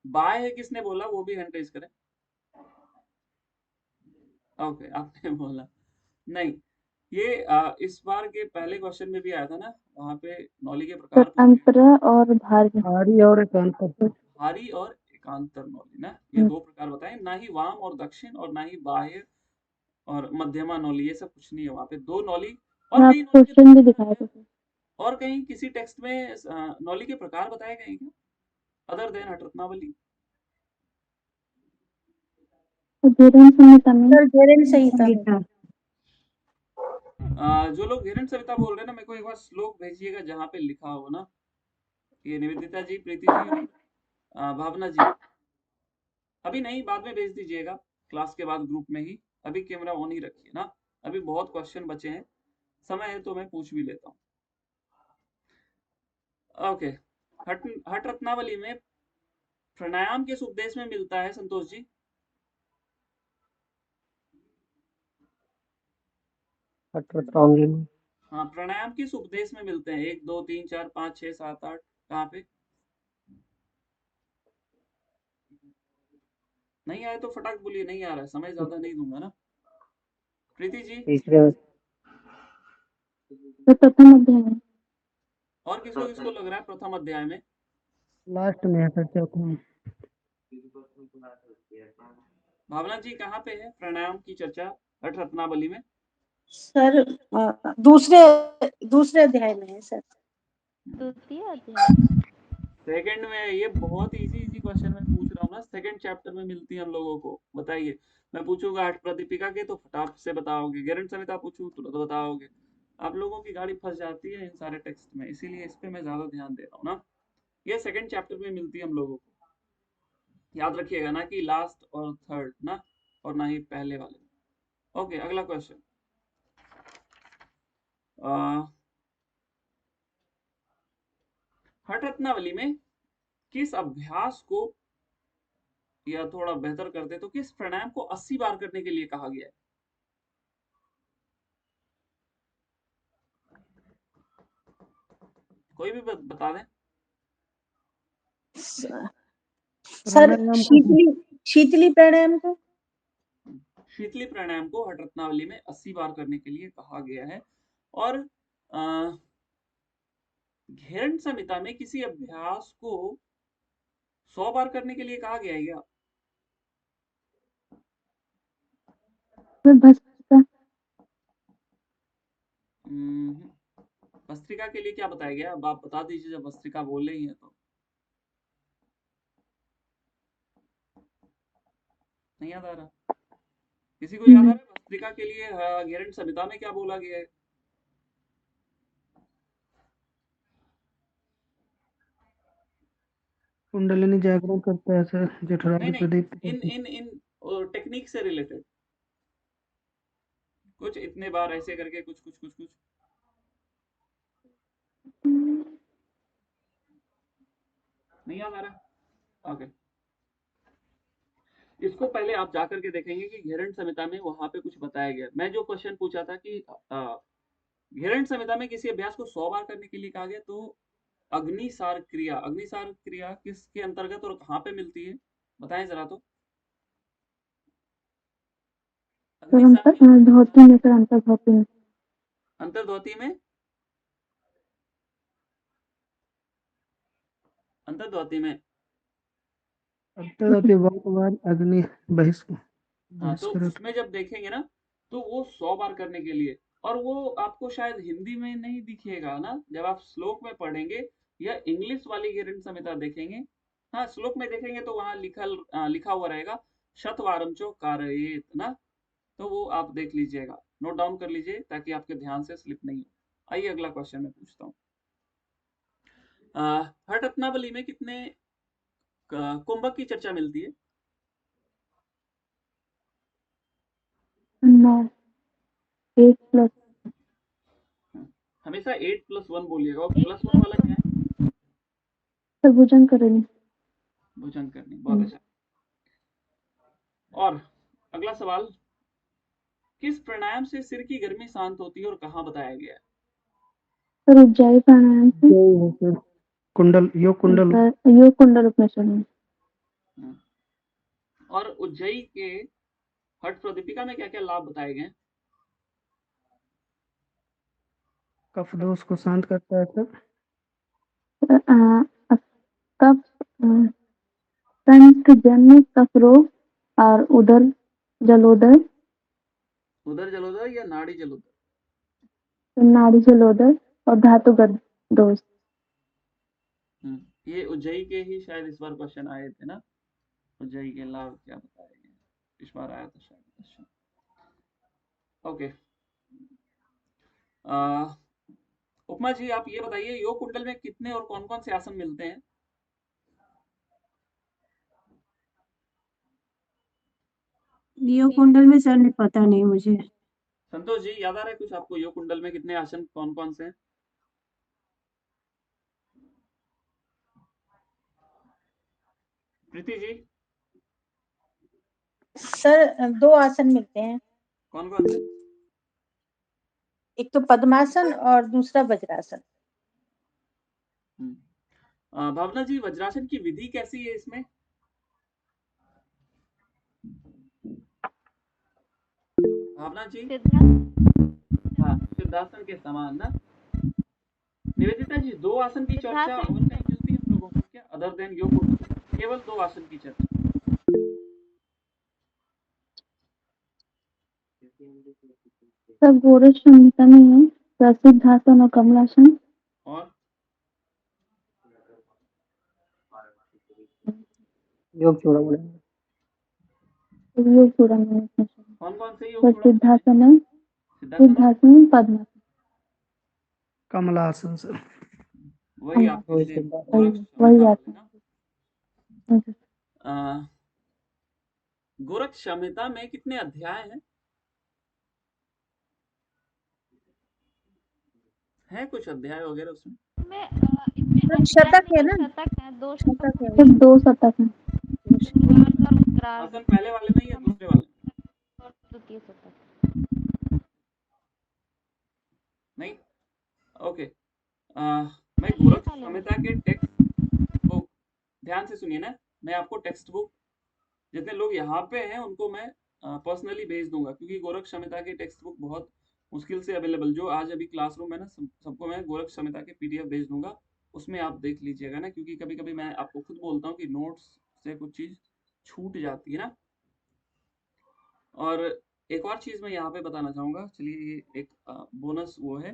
बाह्य किसने बोला? वो भी हैंड रेज करें। ओके, आपने बोला नहीं। ये इस बार के पहले क्वेश्चन में भी आया था ना, वहां पे नौली के प्रकार पूछे, अंतर और भारी। भारी और एकांतर। भारी और एकांतर नौली ना, ये दो प्रकार बताए। ना ही वाम और दक्षिण, और ना ही बाह्य और मध्यमा नौली, ये सब कुछ नहीं है वहां पे। दो नौली, और आप कहीं नौली के क्वेश्चन भी प्रकार दिखाए हैं? थे। और कहीं किसी टेक्स्ट में नौली के प्रकार बताए गए हैं क्या, अदर देन हठ रत्नावली? घेरन संहिता में। सर घेरन संहिता में। संहिता। जो लोग घेरन संहिता बोल रहे हैं ना, मेरे को एक बार श्लोक भेजिएगा जहाँ पे लिखा हो ना। ये निवेदिता जी, प्रीति जी और भावना जी, अभी नहीं, बाद में भेज दीजिएगा, क्लास के बाद ग्रुप में ही। अभी कैमरा ऑन ही रखिए ना, अभी बहुत क्वेश्चन बचे हैं, समय है तो मैं पूछ भी लेता हूँ। ओके, हठ रत्नावली में प्राणायाम किस उपदेश में मिलता है संतोष जी? हठ रत्नावली में हाँ, प्राणायाम किस उपदेश में मिलते हैं? 1 2 3 4 5 6 7 8, कहाँ पे? नहीं आए तो फटाक बोलिए, नहीं आ रहा है, समय ज्यादा नहीं दूंगा ना। प्रीति जी, तीसरे में। तो प्रथम अध्याय में। और किसको किसको लग रहा है प्रथम अध्याय में? लास्ट में है सर, चौथे में। भावना जी, कहाँ पे है प्राणायाम की चर्चा हठ रत्नावली में? सर दूसरे दूसरे अध्याय में है सर। द्वितीय अध्याय। सेकंड में। ये बहुत इजी इजी क्वेश्चन मैं पूछ रहा हूँ ना, सेकंड चैप्टर में मिलती है हम लोगों को। बताइए, मैं पूछूंगा हठ प्रदीपिका के तो फटाक से बताओगे, घेरन संहिता पूछूं तो बताओगे। आप लोगों की गाड़ी फंस जाती है इन सारे टेक्स्ट में, इसीलिए इस पे मैं ज्यादा ध्यान दे रहा हूँ ना। ये सेकंड चैप्टर में मिलती है हम लोगों को, याद रखिएगा ना, कि लास्ट और थर्ड ना, और ना ही पहले वाले। ओके, अगला क्वेश्चन। हठ रत्नावली में किस अभ्यास को, या थोड़ा बेहतर करते तो किस प्राणायाम को 80 बार करने के लिए कहा गया है? कोई भी बता दें। सर प्राणायाम को शीतली प्राणायाम को। शीतली प्राणायाम को हठ रत्नावली में 80 बार करने के लिए कहा गया है। और घेरन संहिता में किसी अभ्यास को 100 बार करने के लिए कहा गया है क्या? फिर भस्त्रिका। भस्त्रिका के लिए क्या बताया गया? अब आप बता दीजिए, जब भस्त्रिका बोल रही है तो। नहीं याद आ रहा? किसी को याद आ रहा है भस्त्रिका के लिए घेरन संहिता में क्या बोला गया है? कुंडलिनी जागरण करता है सर, नहीं जठराग्नि नहीं, प्रदीप्त इन करता है। इन इन टेक्निक से रिलेटेड कुछ, इतने बार ऐसे करके कुछ कुछ कुछ कुछ। नहीं याद आ रहा? ओके, इसको पहले आप जाकर के देखेंगे कि घेरन संहिता में वहां पे कुछ बताया गया। मैं जो क्वेश्चन पूछा था कि घेरन संहिता में किसी अभ्यास को 100 बार करने के लिए कहा गया, तो अग्निसार क्रिया, अग्निसार क्रिया किसके अंतर्गत और कहाँ पे मिलती है, बताएं जरा तो। अग्निसार धोती में सर, अंतर धोती में। अंतर्धोती में, अंतर्धोती में। अंतर्गत वाद अग्नि हाँ, तो बहिष्कृत। उसमें जब देखेंगे ना, तो वो 100 बार करने के लिए, और वो आपको शायद हिंदी में नहीं दिखेगा ना, जब आप श्लोक में पढ़ेंगे या इंग्लिश वाली घेरन संहिता देखेंगे। हाँ, श्लोक में देखेंगे तो वहां लिखा हुआ रहेगा शतवारम चो कारयेत ना, तो वो आप देख लीजिएगा, नोट डाउन कर लीजिए ताकि आपके ध्यान से स्लिप नहीं हो। आइए अगला क्वेश्चन मैं पूछता हूँ। हठ रत्नावली में कितने कुंभक की चर्चा मिलती है? 9, 1 प्लस। हमेशा 8+1 बोलिएगा। और +1 वाला क्या है? सर भुजंग करनी। भुजंग करनी, बहुत अच्छा। और अगला सवाल, किस प्राणायाम से सिर की गर्मी शांत होती है और कहाँ बताया गया है? सर उज्जाई प्राणायाम से। कुंडल योग कुंडल योग कुंडल उपनिषद में। और उज्जयी के हठ प्रदीपिका में क्या क्या लाभ बताए गए? कफ दोष को शांत करता है सर। कफ जन्य कफ रोग और उदर जलोदर या नाड़ी जलोदर? नाड़ी जलोदर और धातुगत दोष। ये उज्जयी के ही शायद इस बार क्वेश्चन आए थे ना, उज्जयी के लाभ क्या बताए गए, इस बार आया था शायद क्वेश्चन। ओके, उपमा जी आप ये बताइए, योग कुंडल में कितने और कौन कौन से आसन मिलते हैं? योग कुंडल में सर नहीं पता नहीं मुझे। संतोष जी याद आ रहा है कुछ आपको, योग कुंडल में कितने आसन कौन कौन से हैं? प्रीति जी। सर 2 आसन मिलते हैं। कौन कौन से? एक तो पद्मासन और दूसरा वज्रासन। भावना जी, वज्रासन की विधि कैसी है इसमें? भावना जी। हाँ, सिद्धासन के समान ना। निवेदिता जी, 2 आसन की चर्चा और कहीं मिलती है हम लोगों को क्या, अदर देन योग कुंडल? केवल 2 आसन की चर्चा। सब गोरख संहिता में है, प्रसिद्धासन और कमलासन। और योग चूड़ामणि। योग चूड़ामणि। कौन कौन से योग चूड़ामणि? सिद्धासन पद्मासन कमलासन सर। वही आपके वही आसन। गोरख संहिता में कितने अध्याय हैं? है कुछ अध्याय वगैरह उसमें? शतक है ना? शतक है, 2 शतक है। सिर्फ 2 शतक हैं। आसन पहले वाले में या दूसरे वाले में? द्वितीय शतक नहीं, ओके। मैं गोरख संहिता के टेक्स्ट बुक, ध्यान से सुनिए ना, मैं आपको टेक्स्ट बुक जितने लोग यहाँ पे हैं उनको मैं पर्सनली भेज दूंगा, क्योंकि गोरख संहिता के टेक्स्ट बुक बहुत मुश्किल से अवेलेबल, जो आज अभी क्लासरूम में ना सबको मैं गोरख संहिता के पीडीएफ भेज दूंगा, उसमें आप देख लीजिएगा ना, क्योंकि कभी कभी मैं आपको खुद बोलता हूँ कि नोट्स से कुछ चीज छूट जाती है ना। और एक और चीज मैं यहाँ पे बताना चाहूंगा, चलिए ये एक बोनस वो है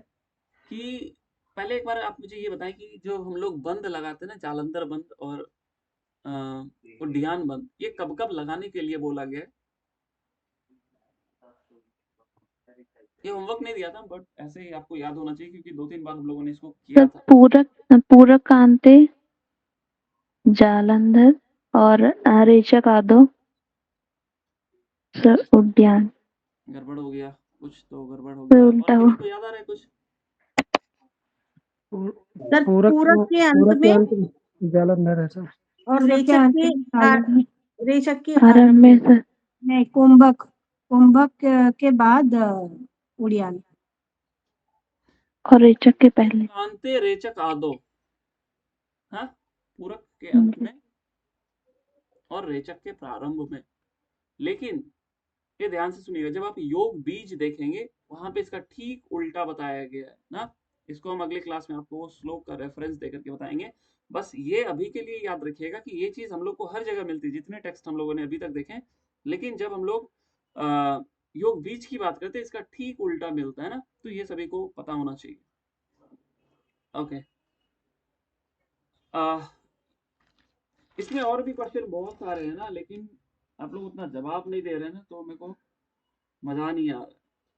कि पहले एक बार आप मुझे ये बताएं कि जो हम लोग बंद लगाते हैं ना, जालंधर बंद और उड्डयन बंद, ये कब कब लगाने के लिए बोला गया है? ये होमवर्क नहीं दिया था, बट ऐसे ही आपको याद होना चाहिए, क्योंकि 2-3 बार हम लोगों ने इसको किया था। पूरक कांते, जालंधर और रेचक आदो उद्यान। गड़बड़ हो गया कुछ, तो गड़बड़ हो गया। उल्टा और हो। किन्हीं को याद आ रहा है कुछ? पूरक के अंत में जालंधर है सर। और रेचक के आरंभ में सर। नहीं, कुंभक के बाद उड़ियान और रेचक के पहले। कांते रेचक आदो, हाँ, पूरक के अंत में और रेचक के प्रारंभ में। लेकिन ये ध्यान से सुनिएगा, जब आप योग बीज देखेंगे वहां पे इसका ठीक उल्टा बताया गया है ना। इसको हम अगले क्लास में आपको वो श्लोक का रेफरेंस देकर के बताएंगे। बस ये अभी के लिए याद रखिएगा कि ये चीज हम लोग को हर जगह मिलती है, जितने टेक्स्ट हम लोगों ने अभी तक देखे। लेकिन जब हम लोग योग बीज की बात करते हैं, इसका ठीक उल्टा मिलता है ना, तो ये सभी को पता होना चाहिए। ओके, इसमें और भी क्वेश्चन बहुत सारे हैं ना, लेकिन आप लोग उतना जवाब नहीं दे रहे हैं ना, तो मेरे को मजा नहीं आ रहा,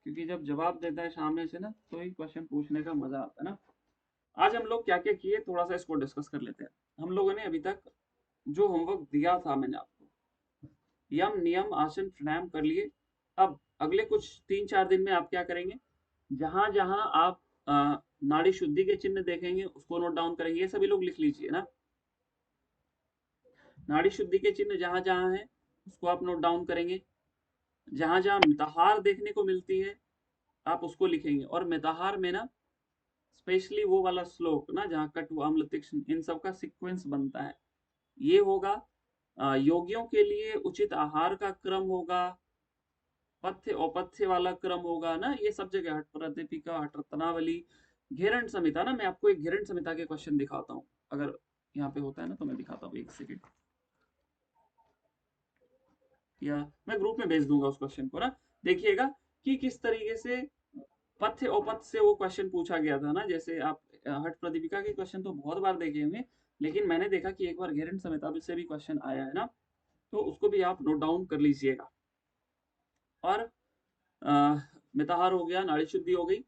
क्योंकि जब जवाब देता है सामने से ना, तो ही क्वेश्चन पूछने का मजा आता है ना। आज हम लोग क्या क्या किए, थोड़ा सा इसको डिस्कस कर लेते हैं। हम लोगों ने अभी तक जो होमवर्क दिया था मैंने आपको, यम नियम आसन प्राणायाम कर लिए। अब अगले कुछ 3-4 दिन में आप क्या करेंगे, जहां जहां आप नाड़ी शुद्धि के चिन्ह देखेंगे, उसको नोट डाउन करेंगे। ये सभी लोग लिख लीजिए ना। नाड़ी शुद्धि के चिन्ह जहां जहां है उसको आप नोट डाउन करेंगे। जहां जहां मिताहार देखने को मिलती है आप उसको लिखेंगे। और मिताहार में ना स्पेशली वो वाला श्लोक ना जहाँ कट व अम्ल तीक्ष्ण, इन सब का सीक्वेंस बनता है। ये होगा योगियों के लिए उचित आहार का क्रम होगा, पथ्य औपथ्य वाला क्रम होगा ना, ये सब जगह हठ प्रदीपिका, हठ रत्नावली, घेरंड संहिता ना। मैं आपको एक घेरंड संहिता के क्वेश्चन दिखाता हूँ, अगर यहाँ पे होता है ना तो मैं दिखाता हूँ, एक सेकेंड, या मैं ग्रुप में भेज दूंगा उस क्वेश्चन को ना। देखिएगा कि किस तरीके से पथ्य औपथ्य से वो क्वेश्चन पूछा गया था ना। जैसे आप हठ प्रदीपिका के क्वेश्चन तो बहुत बार देखे होंगे, लेकिन मैंने देखा कि एक बार घेरंड संहिता से भी क्वेश्चन आया है ना, तो उसको भी आप नोट डाउन कर लीजिएगा। और मिताहार हो गया, नाड़ी शुद्धि हो गई,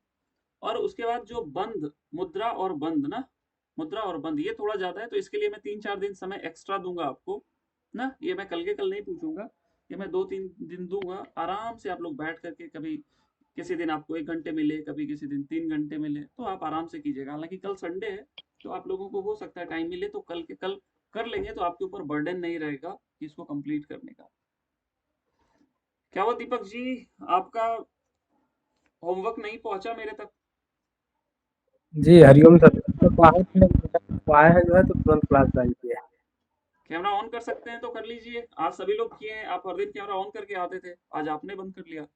और उसके बाद जो बंद, मुद्रा और बंद ना, मुद्रा और बंद ये थोड़ा ज्यादा है, तो इसके लिए मैं 3-4 दिन समय एक्स्ट्रा दूंगा आपको ना। ये मैं कल के कल नहीं पूछूंगा, ये मैं 2-3 दिन दूंगा। आराम से आप लोग बैठ करके, कभी किसी दिन आपको 1 घंटे मिले, कभी किसी दिन 3 घंटे मिले, तो आप आराम से कीजिएगा। हालांकि कल संडे है तो आप लोगों को हो सकता है टाइम मिले तो कल के कल कर लेंगे, तो आपके ऊपर बर्डन नहीं रहेगा कि इसको कंप्लीट करने का। क्या हुआ दीपक जी, आपका होमवर्क नहीं पहुंचा मेरे तक? जी हरिओम सर, तो बाहर में आया है जो है तो तुरंत क्लास ज्वाइन किया है। कैमरा ऑन कर सकते हैं तो कर लीजिए। आज सभी लोग किए हैं, आप हर दिन कैमरा ऑन करके आते थे, आज आपने बंद कर लिया।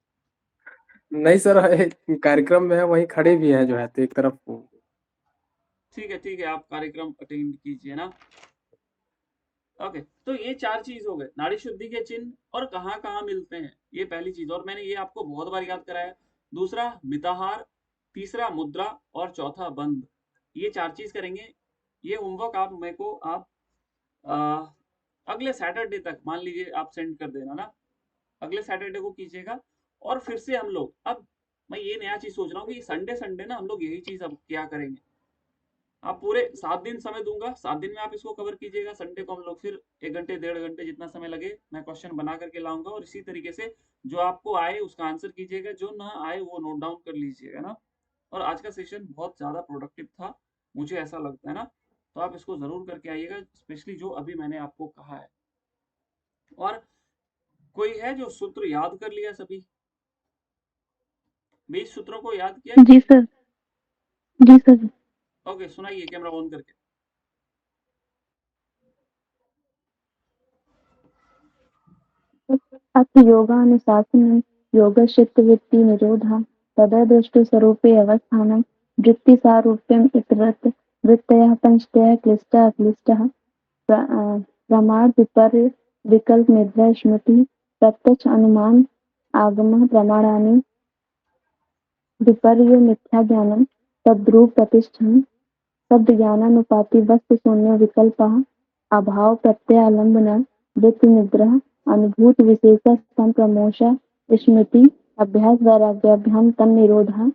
नहीं सर, कार्यक्रम में है वहीं खड़े भी हैं जो है, तो एक तरफ ठीक है, आप कार्यक्रम अटेंड कीजिए ना। ओके, तो ये 4 चीज हो गए, नाड़ी शुद्धि के चिन्ह और कहाँ कहाँ मिलते हैं, ये पहली चीज। और मैंने ये आपको बहुत बार याद कराया। दूसरा मिताहार, तीसरा मुद्रा, और चौथा बंद। ये 4 चीज करेंगे। ये होमवर्क आप मेरे को आप आ, अगले सैटरडे तक मान लीजिए आप सेंड कर देना ना, अगले सैटरडे को कीजिएगा। और फिर से हम लोग, अब मैं ये नया चीज सोच रहा हूँ कि संडे संडे ना हम लोग यही चीज अब क्या करेंगे। आप पूरे 7 दिन समय दूंगा, 7 दिन में आप इसको कवर कीजिएगा। संडे को हम लोग फिर 1 घंटे 1.5 घंटे जितना समय लगे मैं क्वेश्चन बना करके लाऊंगा, और इसी तरीके से जो आपको आए उसका आंसर कीजिएगा, जो ना आए वो नोट डाउन कर लीजिएगा ना। और आज का सेशन बहुत ज्यादा प्रोडक्टिव था, मुझे ऐसा लगता है ना। तो आप इसको जरूर करके आइएगा, स्पेशली जो अभी मैंने आपको कहा है। और कोई है जो सूत्र याद कर लिया सभी? 20 सूत्रों को याद किया? जी सर। जी सर। ओके, सुनाइए कैमरा ऑन करके। अथ योगानुशासनं योगचित्तवृत्ति निरोधः तदा दृष्टस्वरूपे अवस्थानं वृत्तिसारूप्यम् इतरत् वृत्तयः पंचतयः क्लिष्टाः अक्लिष्टाः प्रमाण विपर्य विकल्प निद्रा स्मृति प्रत्यक्ष अनुमान आगमः प्रमाणानि विपर्य मिथ्या ज्ञानं तद्रूप प्रतिष्ठन् शब्द ज्ञानानुपाति वस्तु शून्य विकल्पः अभाव प्रत्ययालंबन वृत्ति निग्रह अनुभूत विशेष संप्रमोश स्मृति अभ्यास वैराग्याभ्याम तन्निरोधः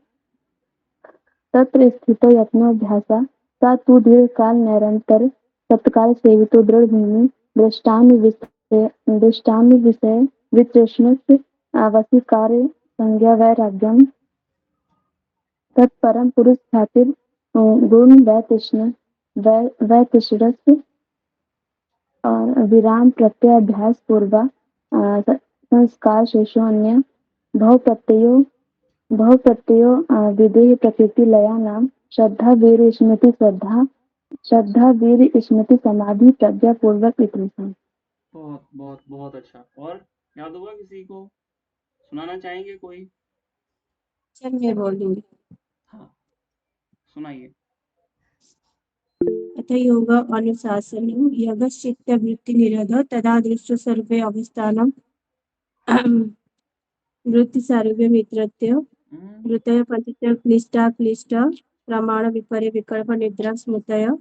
तत्र स्थितो यत्नोऽभ्यासः सा तु दीर्घकाल निरंतर तत्काल सेवितो दृढ़ भूमि दृष्टान्य विषय वितृष्णस्य आवश्यकार्य संज्ञा वैराग्यम तत्परम पुरुष ख्यातिर गुण वैतृष्णस्य और विराम प्रत्ययाभ्यास पूर्वा संस्कार शेषो अन्य भव प्रत्ययो विदेह प्रकृति लया नाम श्रद्धा वीर स्मृति समाधि प्रज्ञा पूर्वक इतने। बहुत बहुत बहुत अच्छा। और याद होगा किसी को? सुनाना चाहेंगे कोई? चल मैं बोल दूंगी। हाँ, सुनाइए। अथ योग अनुशासनं योगश्चित्तवृत्ति निरोधः तदा दृष्टस्वरूपे अवस्थानं वृत्तिसारूप्यमित्यत्र वृत्तयः पंचतयः क्लिष्टाः क्लिष्टाः प्रमाण विपर्य विकल्प निद्रा स्मृतयः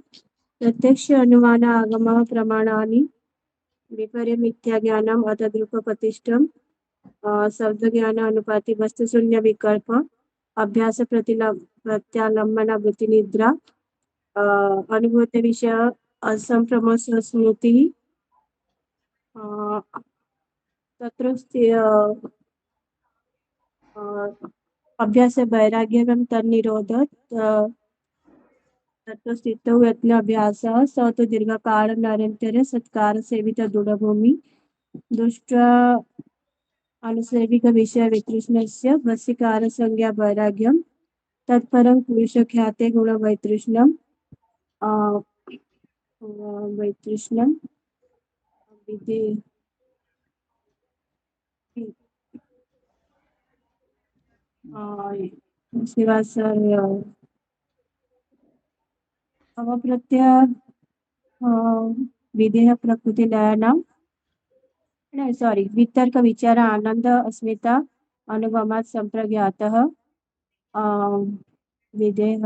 प्रत्यक्ष अनुमान आगमः प्रमाणानि विपर्य मिथ्या ज्ञानम् अतद्रूपप्रतिष्ठम् शब्द ज्ञान अनुपाति वस्तु शून्य विकल्प अभ्यास प्रत्यालंबन वृत्ति निद्रा अनुभूत विषय असंप्रमोश स्मृति तत्र अभ्यास वैराग्यं तन्निरोध तत्त्वस्थितौ यत्नाभ्यासः स तु दीर्घकालनिरन्तरे सत्कारसेवितदृढभूमि दृष्ट्वा आनुसर्गिकविषयवितृष्णस्य वशीकारसंज्ञा वैराग्यं तत्परं पुरुषख्याते गुणवैतृष्ण्यं वैतृष्ण्यं विधे उसके बाद सर अवप्रत्यय विधेय प्रकृति लयानां नहीं सॉरी वितर्क विचार आनंद अस्मिता अनुगमात संप्रज्ञातः विधेय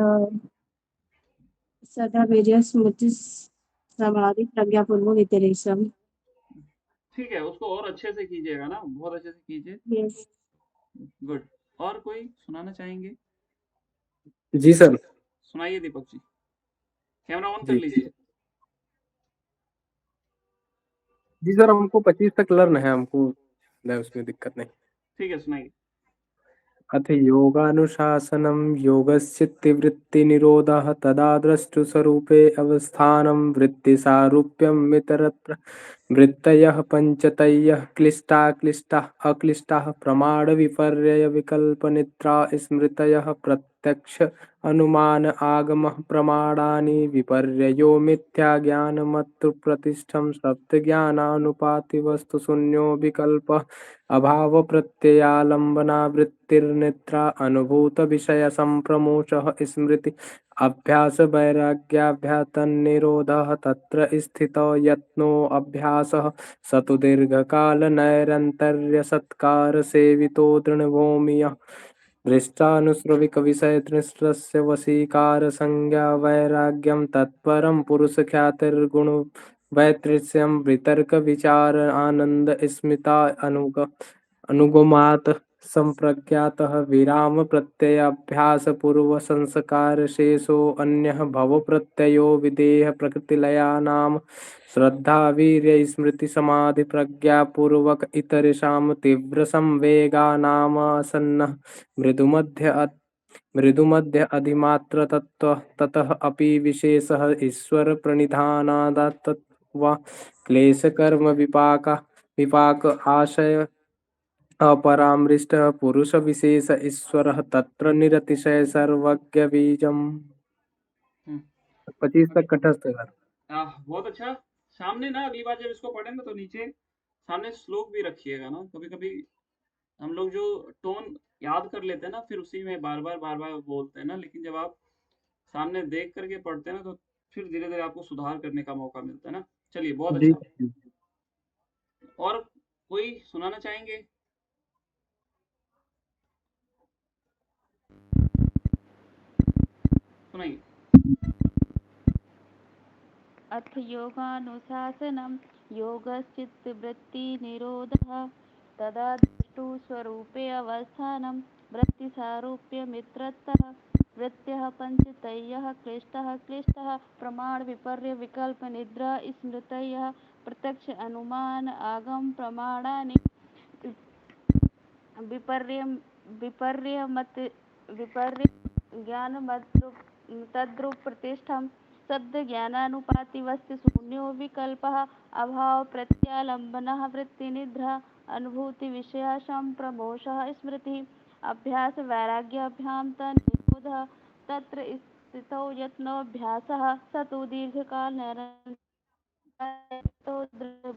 सदा वीर्य स्मृति समाधि प्रज्ञापूर्व वितरेशम। ठीक है, उसको और अच्छे से कीजिएगा ना, बहुत अच्छे से कीजिए। Yes good. और कोई सुनाना चाहेंगे? जी सर। सुनाइए दीपक जी, कैमरा ऑन कर जी लीजिए। जी सर, हमको 25 तक लर्न है, हमको उसमें दिक्कत नहीं। ठीक है, सुनाइए। अथ योगानुशासनं योगश्चित्तवृत्तिनिरोधः तदा द्रष्टुस्वरूपे अवस्थानं वृत्तिसारूप्यम् इतरत्र वृत्तयः पञ्चतयः क्लिष्टाः अक्लिष्टाः प्रमाणविपर्ययविकल्पनिद्रा स्मृतयः प्रत्यक्ष अनुमान आगमः प्रमाणानि विपर्ययो मिथ्याज्ञानमत्तुप्रतिष्ठं सप्तज्ञानानुपातिवस्तुशून्यो विकल्पः अभावप्रत्ययालम्बना वृत्तिर्निद्रा अनुभूतविषयसम्प्रमोषः स्मृति अभ्यासवैराग्याभ्यातन्निरोधः तत्र स्थितो यत्नो अभ्यासः स तु दीर्घकालनैरन्तर्यसत्कारसेवितो दृढभूमिः दृष्टानुश्रविकविषयदृष्टस्य वशीकारसंज्ञा वैराग्यं तत्परं पुरुषख्यातिर्गुण वैतृष्यं वितर्कविचार आनन्द स्मिता अनुगमात् संप्रज्ञातः विराम प्रत्ययाभ्यासपूर्वसंस्कारशेषो अन्यः भवप्रत्ययो विधेयः प्रकृतिलयानां श्रद्धा वीर्य स्मृति समाधि प्रज्ञापूर्वक इतरेषां तीव्रसंवेगानामासन्नः मृदुमध्य अधिमात्रतत्त्व ततः अपि विशेषः ईश्वरप्रणिधानादात्तत्वा क्लेशकर्म विपाक आशय अपरामृष्टः पुरुषविशेष ईश्वरः तत्र निरतिशय सर्वज्ञ बीजम्। 25 तक कंठस्थ है। बहुत अच्छा। सामने ना अगली बार जब इसको पढ़ेंगे तो नीचे सामने श्लोक भी रखिएगा ना। कभी कभी हम लोग जो टोन याद कर लेते हैं ना, फिर उसी में बार बार बोलते हैं ना, लेकिन जब आप सामने देख करके पढ़ते हैं ना, तो फिर धीरे धीरे आपको सुधार करने का मौका मिलता है ना। चलिए, बहुत अच्छा। और कोई सुनाना चाहेंगे? सुनाइए। अथ योगानुशासनं योगश्चित्तवृत्तिनिरोधः तदा द्रष्टुस्वरूपे अवस्थानं वृत्तिसारूप्यमित्यत्र वृत्त्यः पञ्चतयः क्लिष्टः प्रमाणविपर्ययविकल्पनिद्रा स्मृतयः प्रत्यक्ष अनुमान आगम प्रमाणानि विपर्यज्ञानमतद्रुप्रतिष्ठं सद्ज्ञानानुपातिवस्तुशून्यो विकल्पः अभावप्रत्यालम्बनः वृत्तिनिद्रा अनुभूतिविषयसम्प्रमोषः स्मृतिः अभ्यासवैराग्याभ्यां तन्निरोधः तत्र स्थितो यत्नोऽभ्यासः स तु दीर्घकालनिरन्तरो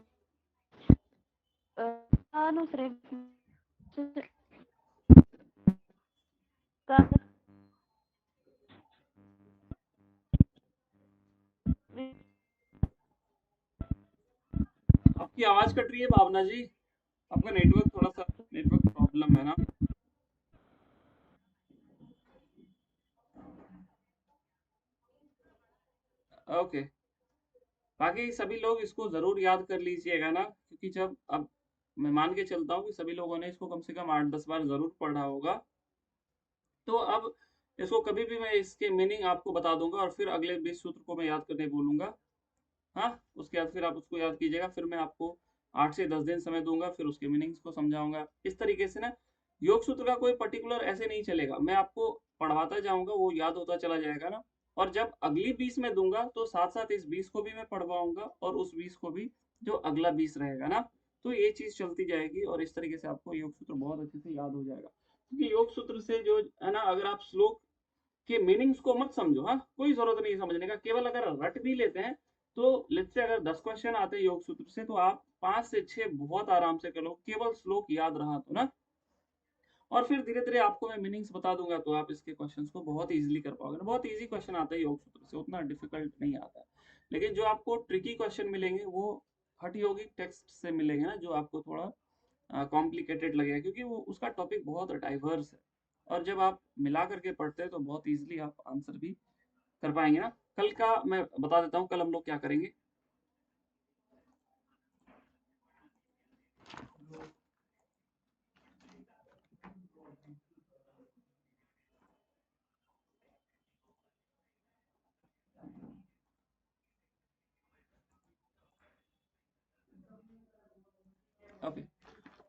आपकी आवाज कट रही है भावना जी, आपका नेटवर्क थोड़ा सा नेटवर्क प्रॉब्लम है ना। ओके, बाकी सभी लोग इसको जरूर याद कर लीजिएगा ना, क्योंकि जब अब मैं मान के चलता हूँ कि सभी लोगों ने इसको कम से कम 8-10 बार जरूर पढ़ा होगा। तो अब इसको कभी भी मैं इसके मीनिंग आपको बता दूंगा और फिर अगले 20 सूत्र को मैं याद करने बोलूंगा। हाँ, उसके बाद फिर आप उसको याद कीजिएगा, फिर मैं आपको 8 से 10 दिन समय दूंगा, फिर उसके मीनिंग्स को समझाऊंगा। इस तरीके से ना योग सूत्र का कोई पर्टिकुलर ऐसे नहीं चलेगा, मैं आपको पढ़ाता जाऊंगा, वो याद होता चला जाएगा ना, और जब अगली 20 में दूंगा तो साथ-साथ इस 20 को भी मैं पढ़वाऊँगा और उस 20 को भी जो अगला 20 रहेगा ना, तो ये चीज़ चलती जाएगी और इस तरीके से आपको योग सूत्र बहुत अच्छे से याद हो जाएगा। क्योंकि योग सूत्र से जो है ना, अगर आप श्लोक के मीनिंग्स को मत समझो, हाँ, कोई ज़रूरत नहीं है समझने का, केवल अगर रट भी लेते हैं तो लेट्स से अगर 10 क्वेश्चन आते हैं योग सूत्र से तो आप 5 से 6 बहुत आराम से कर लो, केवल श्लोक याद रहा तो ना। और फिर धीरे-धीरे आपको मैं मीनिंग्स बता दूँगा तो आप इसके क्वेश्चंस को बहुत ईज़िली कर पाओगे। बहुत ईज़ी क्वेश्चन आता है योग सूत्र से, उतना डिफिकल्ट नहीं आता है। लेकिन जो आपको ट्रिकी क्वेश्चन मिलेंगे वो हठ योगिक टेक्स्ट से मिलेंगे ना, जो आपको थोड़ा कॉम्प्लिकेटेड लगेगा क्योंकि वो उसका टॉपिक बहुत डाइवर्स है। और जब आप मिला करके पढ़ते हैं तो बहुत ईज़िली आप आंसर भी कर पाएँगे ना। कल का मैं बता देता हूँ, कल हम लोग क्या करेंगे। ओके,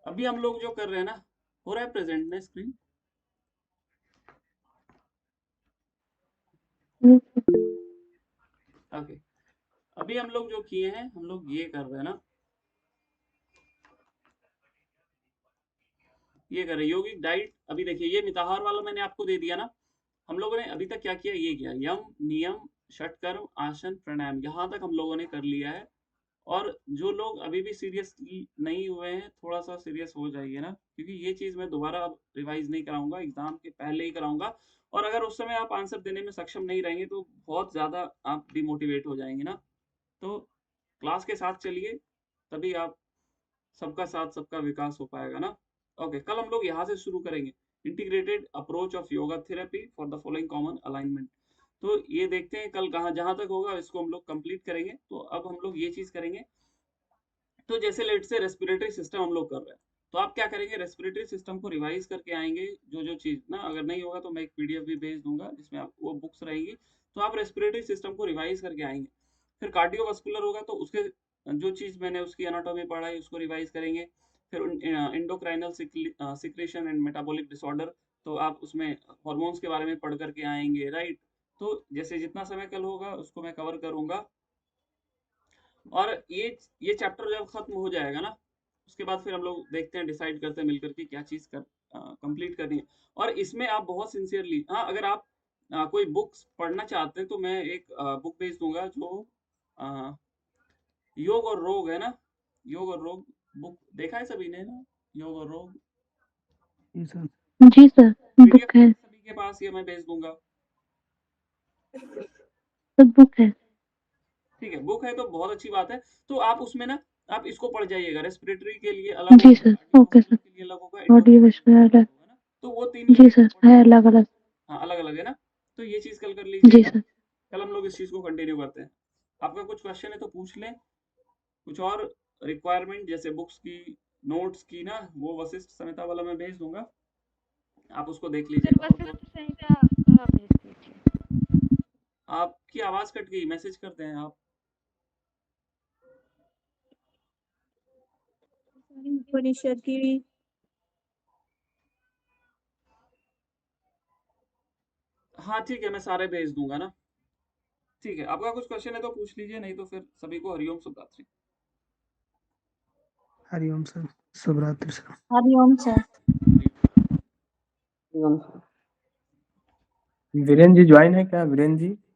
अभी हम लोग जो कर रहे हैं ना, हो रहा है प्रेजेंट में स्क्रीन? ओके, अभी हम लोग जो किए हैं, हम लोग ये कर रहे हैं ना, ये कर रहे हैं योगिक डाइट। अभी देखिए ये मिताहार वाला मैंने आपको दे दिया ना। हम लोगों ने अभी तक क्या किया, ये किया यम नियम षटकर्म आसन प्राणायाम, यहाँ तक हम लोगों ने कर लिया है। और जो लोग अभी भी सीरियस नहीं हुए हैं, थोड़ा सा सीरियस हो जाइए ना, क्योंकि ये चीज़ मैं दोबारा अब रिवाइज नहीं कराऊंगा, एग्जाम के पहले ही कराऊंगा। और अगर उस समय आप आंसर देने में सक्षम नहीं रहेंगे तो बहुत ज़्यादा आप डिमोटिवेट हो जाएंगे ना। तो क्लास के साथ चलिए, तभी आप सबका साथ सबका विकास हो पाएगा ना। ओके, कल हम लोग यहाँ से शुरू करेंगे, integrated approach of yoga therapy for the following common alignment. तो ये देखते हैं कल कहाँ जहाँ तक होगा इसको हम लोग कंप्लीट करेंगे। तो अब हम लोग ये चीज़ करेंगे, तो जैसे लेट से रेस्पिरेटरी सिस्टम हम लोग कर रहे हैं, तो आप क्या करेंगे, रेस्पिरेटरी सिस्टम को रिवाइज करके आएंगे। जो जो चीज़ ना, अगर नहीं होगा तो मैं एक पीडीएफ भी भेज दूंगा जिसमें आप वो बुक्स रहेंगी, तो आप रेस्पिरेटरी सिस्टम को रिवाइज करके आएंगे। फिर कार्डियोवास्कुलर होगा तो उसके जो चीज़ मैंने उसकी एनाटॉमी पढ़ाई उसको रिवाइज करेंगे। फिर endocrinal secretion and metabolic disorder, तो आप उसमें हॉर्मोन्स के बारे में पढ़ करके आएंगे, राइट। तो जैसे जितना समय कल होगा उसको मैं कवर करूंगा। और ये चैप्टर जब खत्म हो जाएगा ना, उसके बाद फिर हम लोग देखते हैं, डिसाइड करते हैं मिलकर के क्या चीज़ कर कंप्लीट करनी है। और इसमें आप बहुत सिंसियरली, हाँ, अगर आप कोई बुक्स पढ़ना चाहते हैं तो मैं एक बुक भेज दूंगा जो अ, योग और रोग है ना, योग और रोग बुक देखा है सभी ने ना, योग और रोग। जी सर। जी सर, पीडीएफ बुक है, सभी के पास, ये मैं भेज दूंगा। सब बुक है। ठीक है, बुक है तो बहुत अच्छी बात है। तो आप उसमें ना, आप इसको पढ़ जाइएगा, रेस्पिरेटरी के लिए अलग जी होगा, सर, ओके कार्डियोवास्कुलर सर, के लिए अलग होगा, ऑडियो एंडोक्राइन विश्व अलग। होगा ना, तो वो तीन जी यूनिट सर, पढ़ है लीजिएगा। अलग अलग। हाँ, अलग अलग है ना, तो ये चीज़ कल कर जी लीजिएगा। सर। कल हम लोग इस चीज़ को कंटिन्यू करते हैं। आपका कुछ क्वेश्चन है तो पूछ लें, कुछ और रिक्वायरमेंट जैसे बुक्स की, नोट्स की ना, वो वशिष्ठ संहिता वाला मैं भेज दूंगा, आप उसको देख सर लीजिएगा। और वशिष्ठ संहिता भेज दीजिए। आपकी आवाज़ कट गई, मैसेज करते हैं आप। उपनिषद की हाँ ठीक है, मैं सारे भेज दूंगा ना। ठीक है, आपका कुछ क्वेश्चन है तो पूछ लीजिए, नहीं तो फिर सभी को हरिओम शुभरात्रि। हरिओम सर, शुभ रात्रि sir. Hariom sir. Virendra ji join है क्या, वीरेंद्र जी?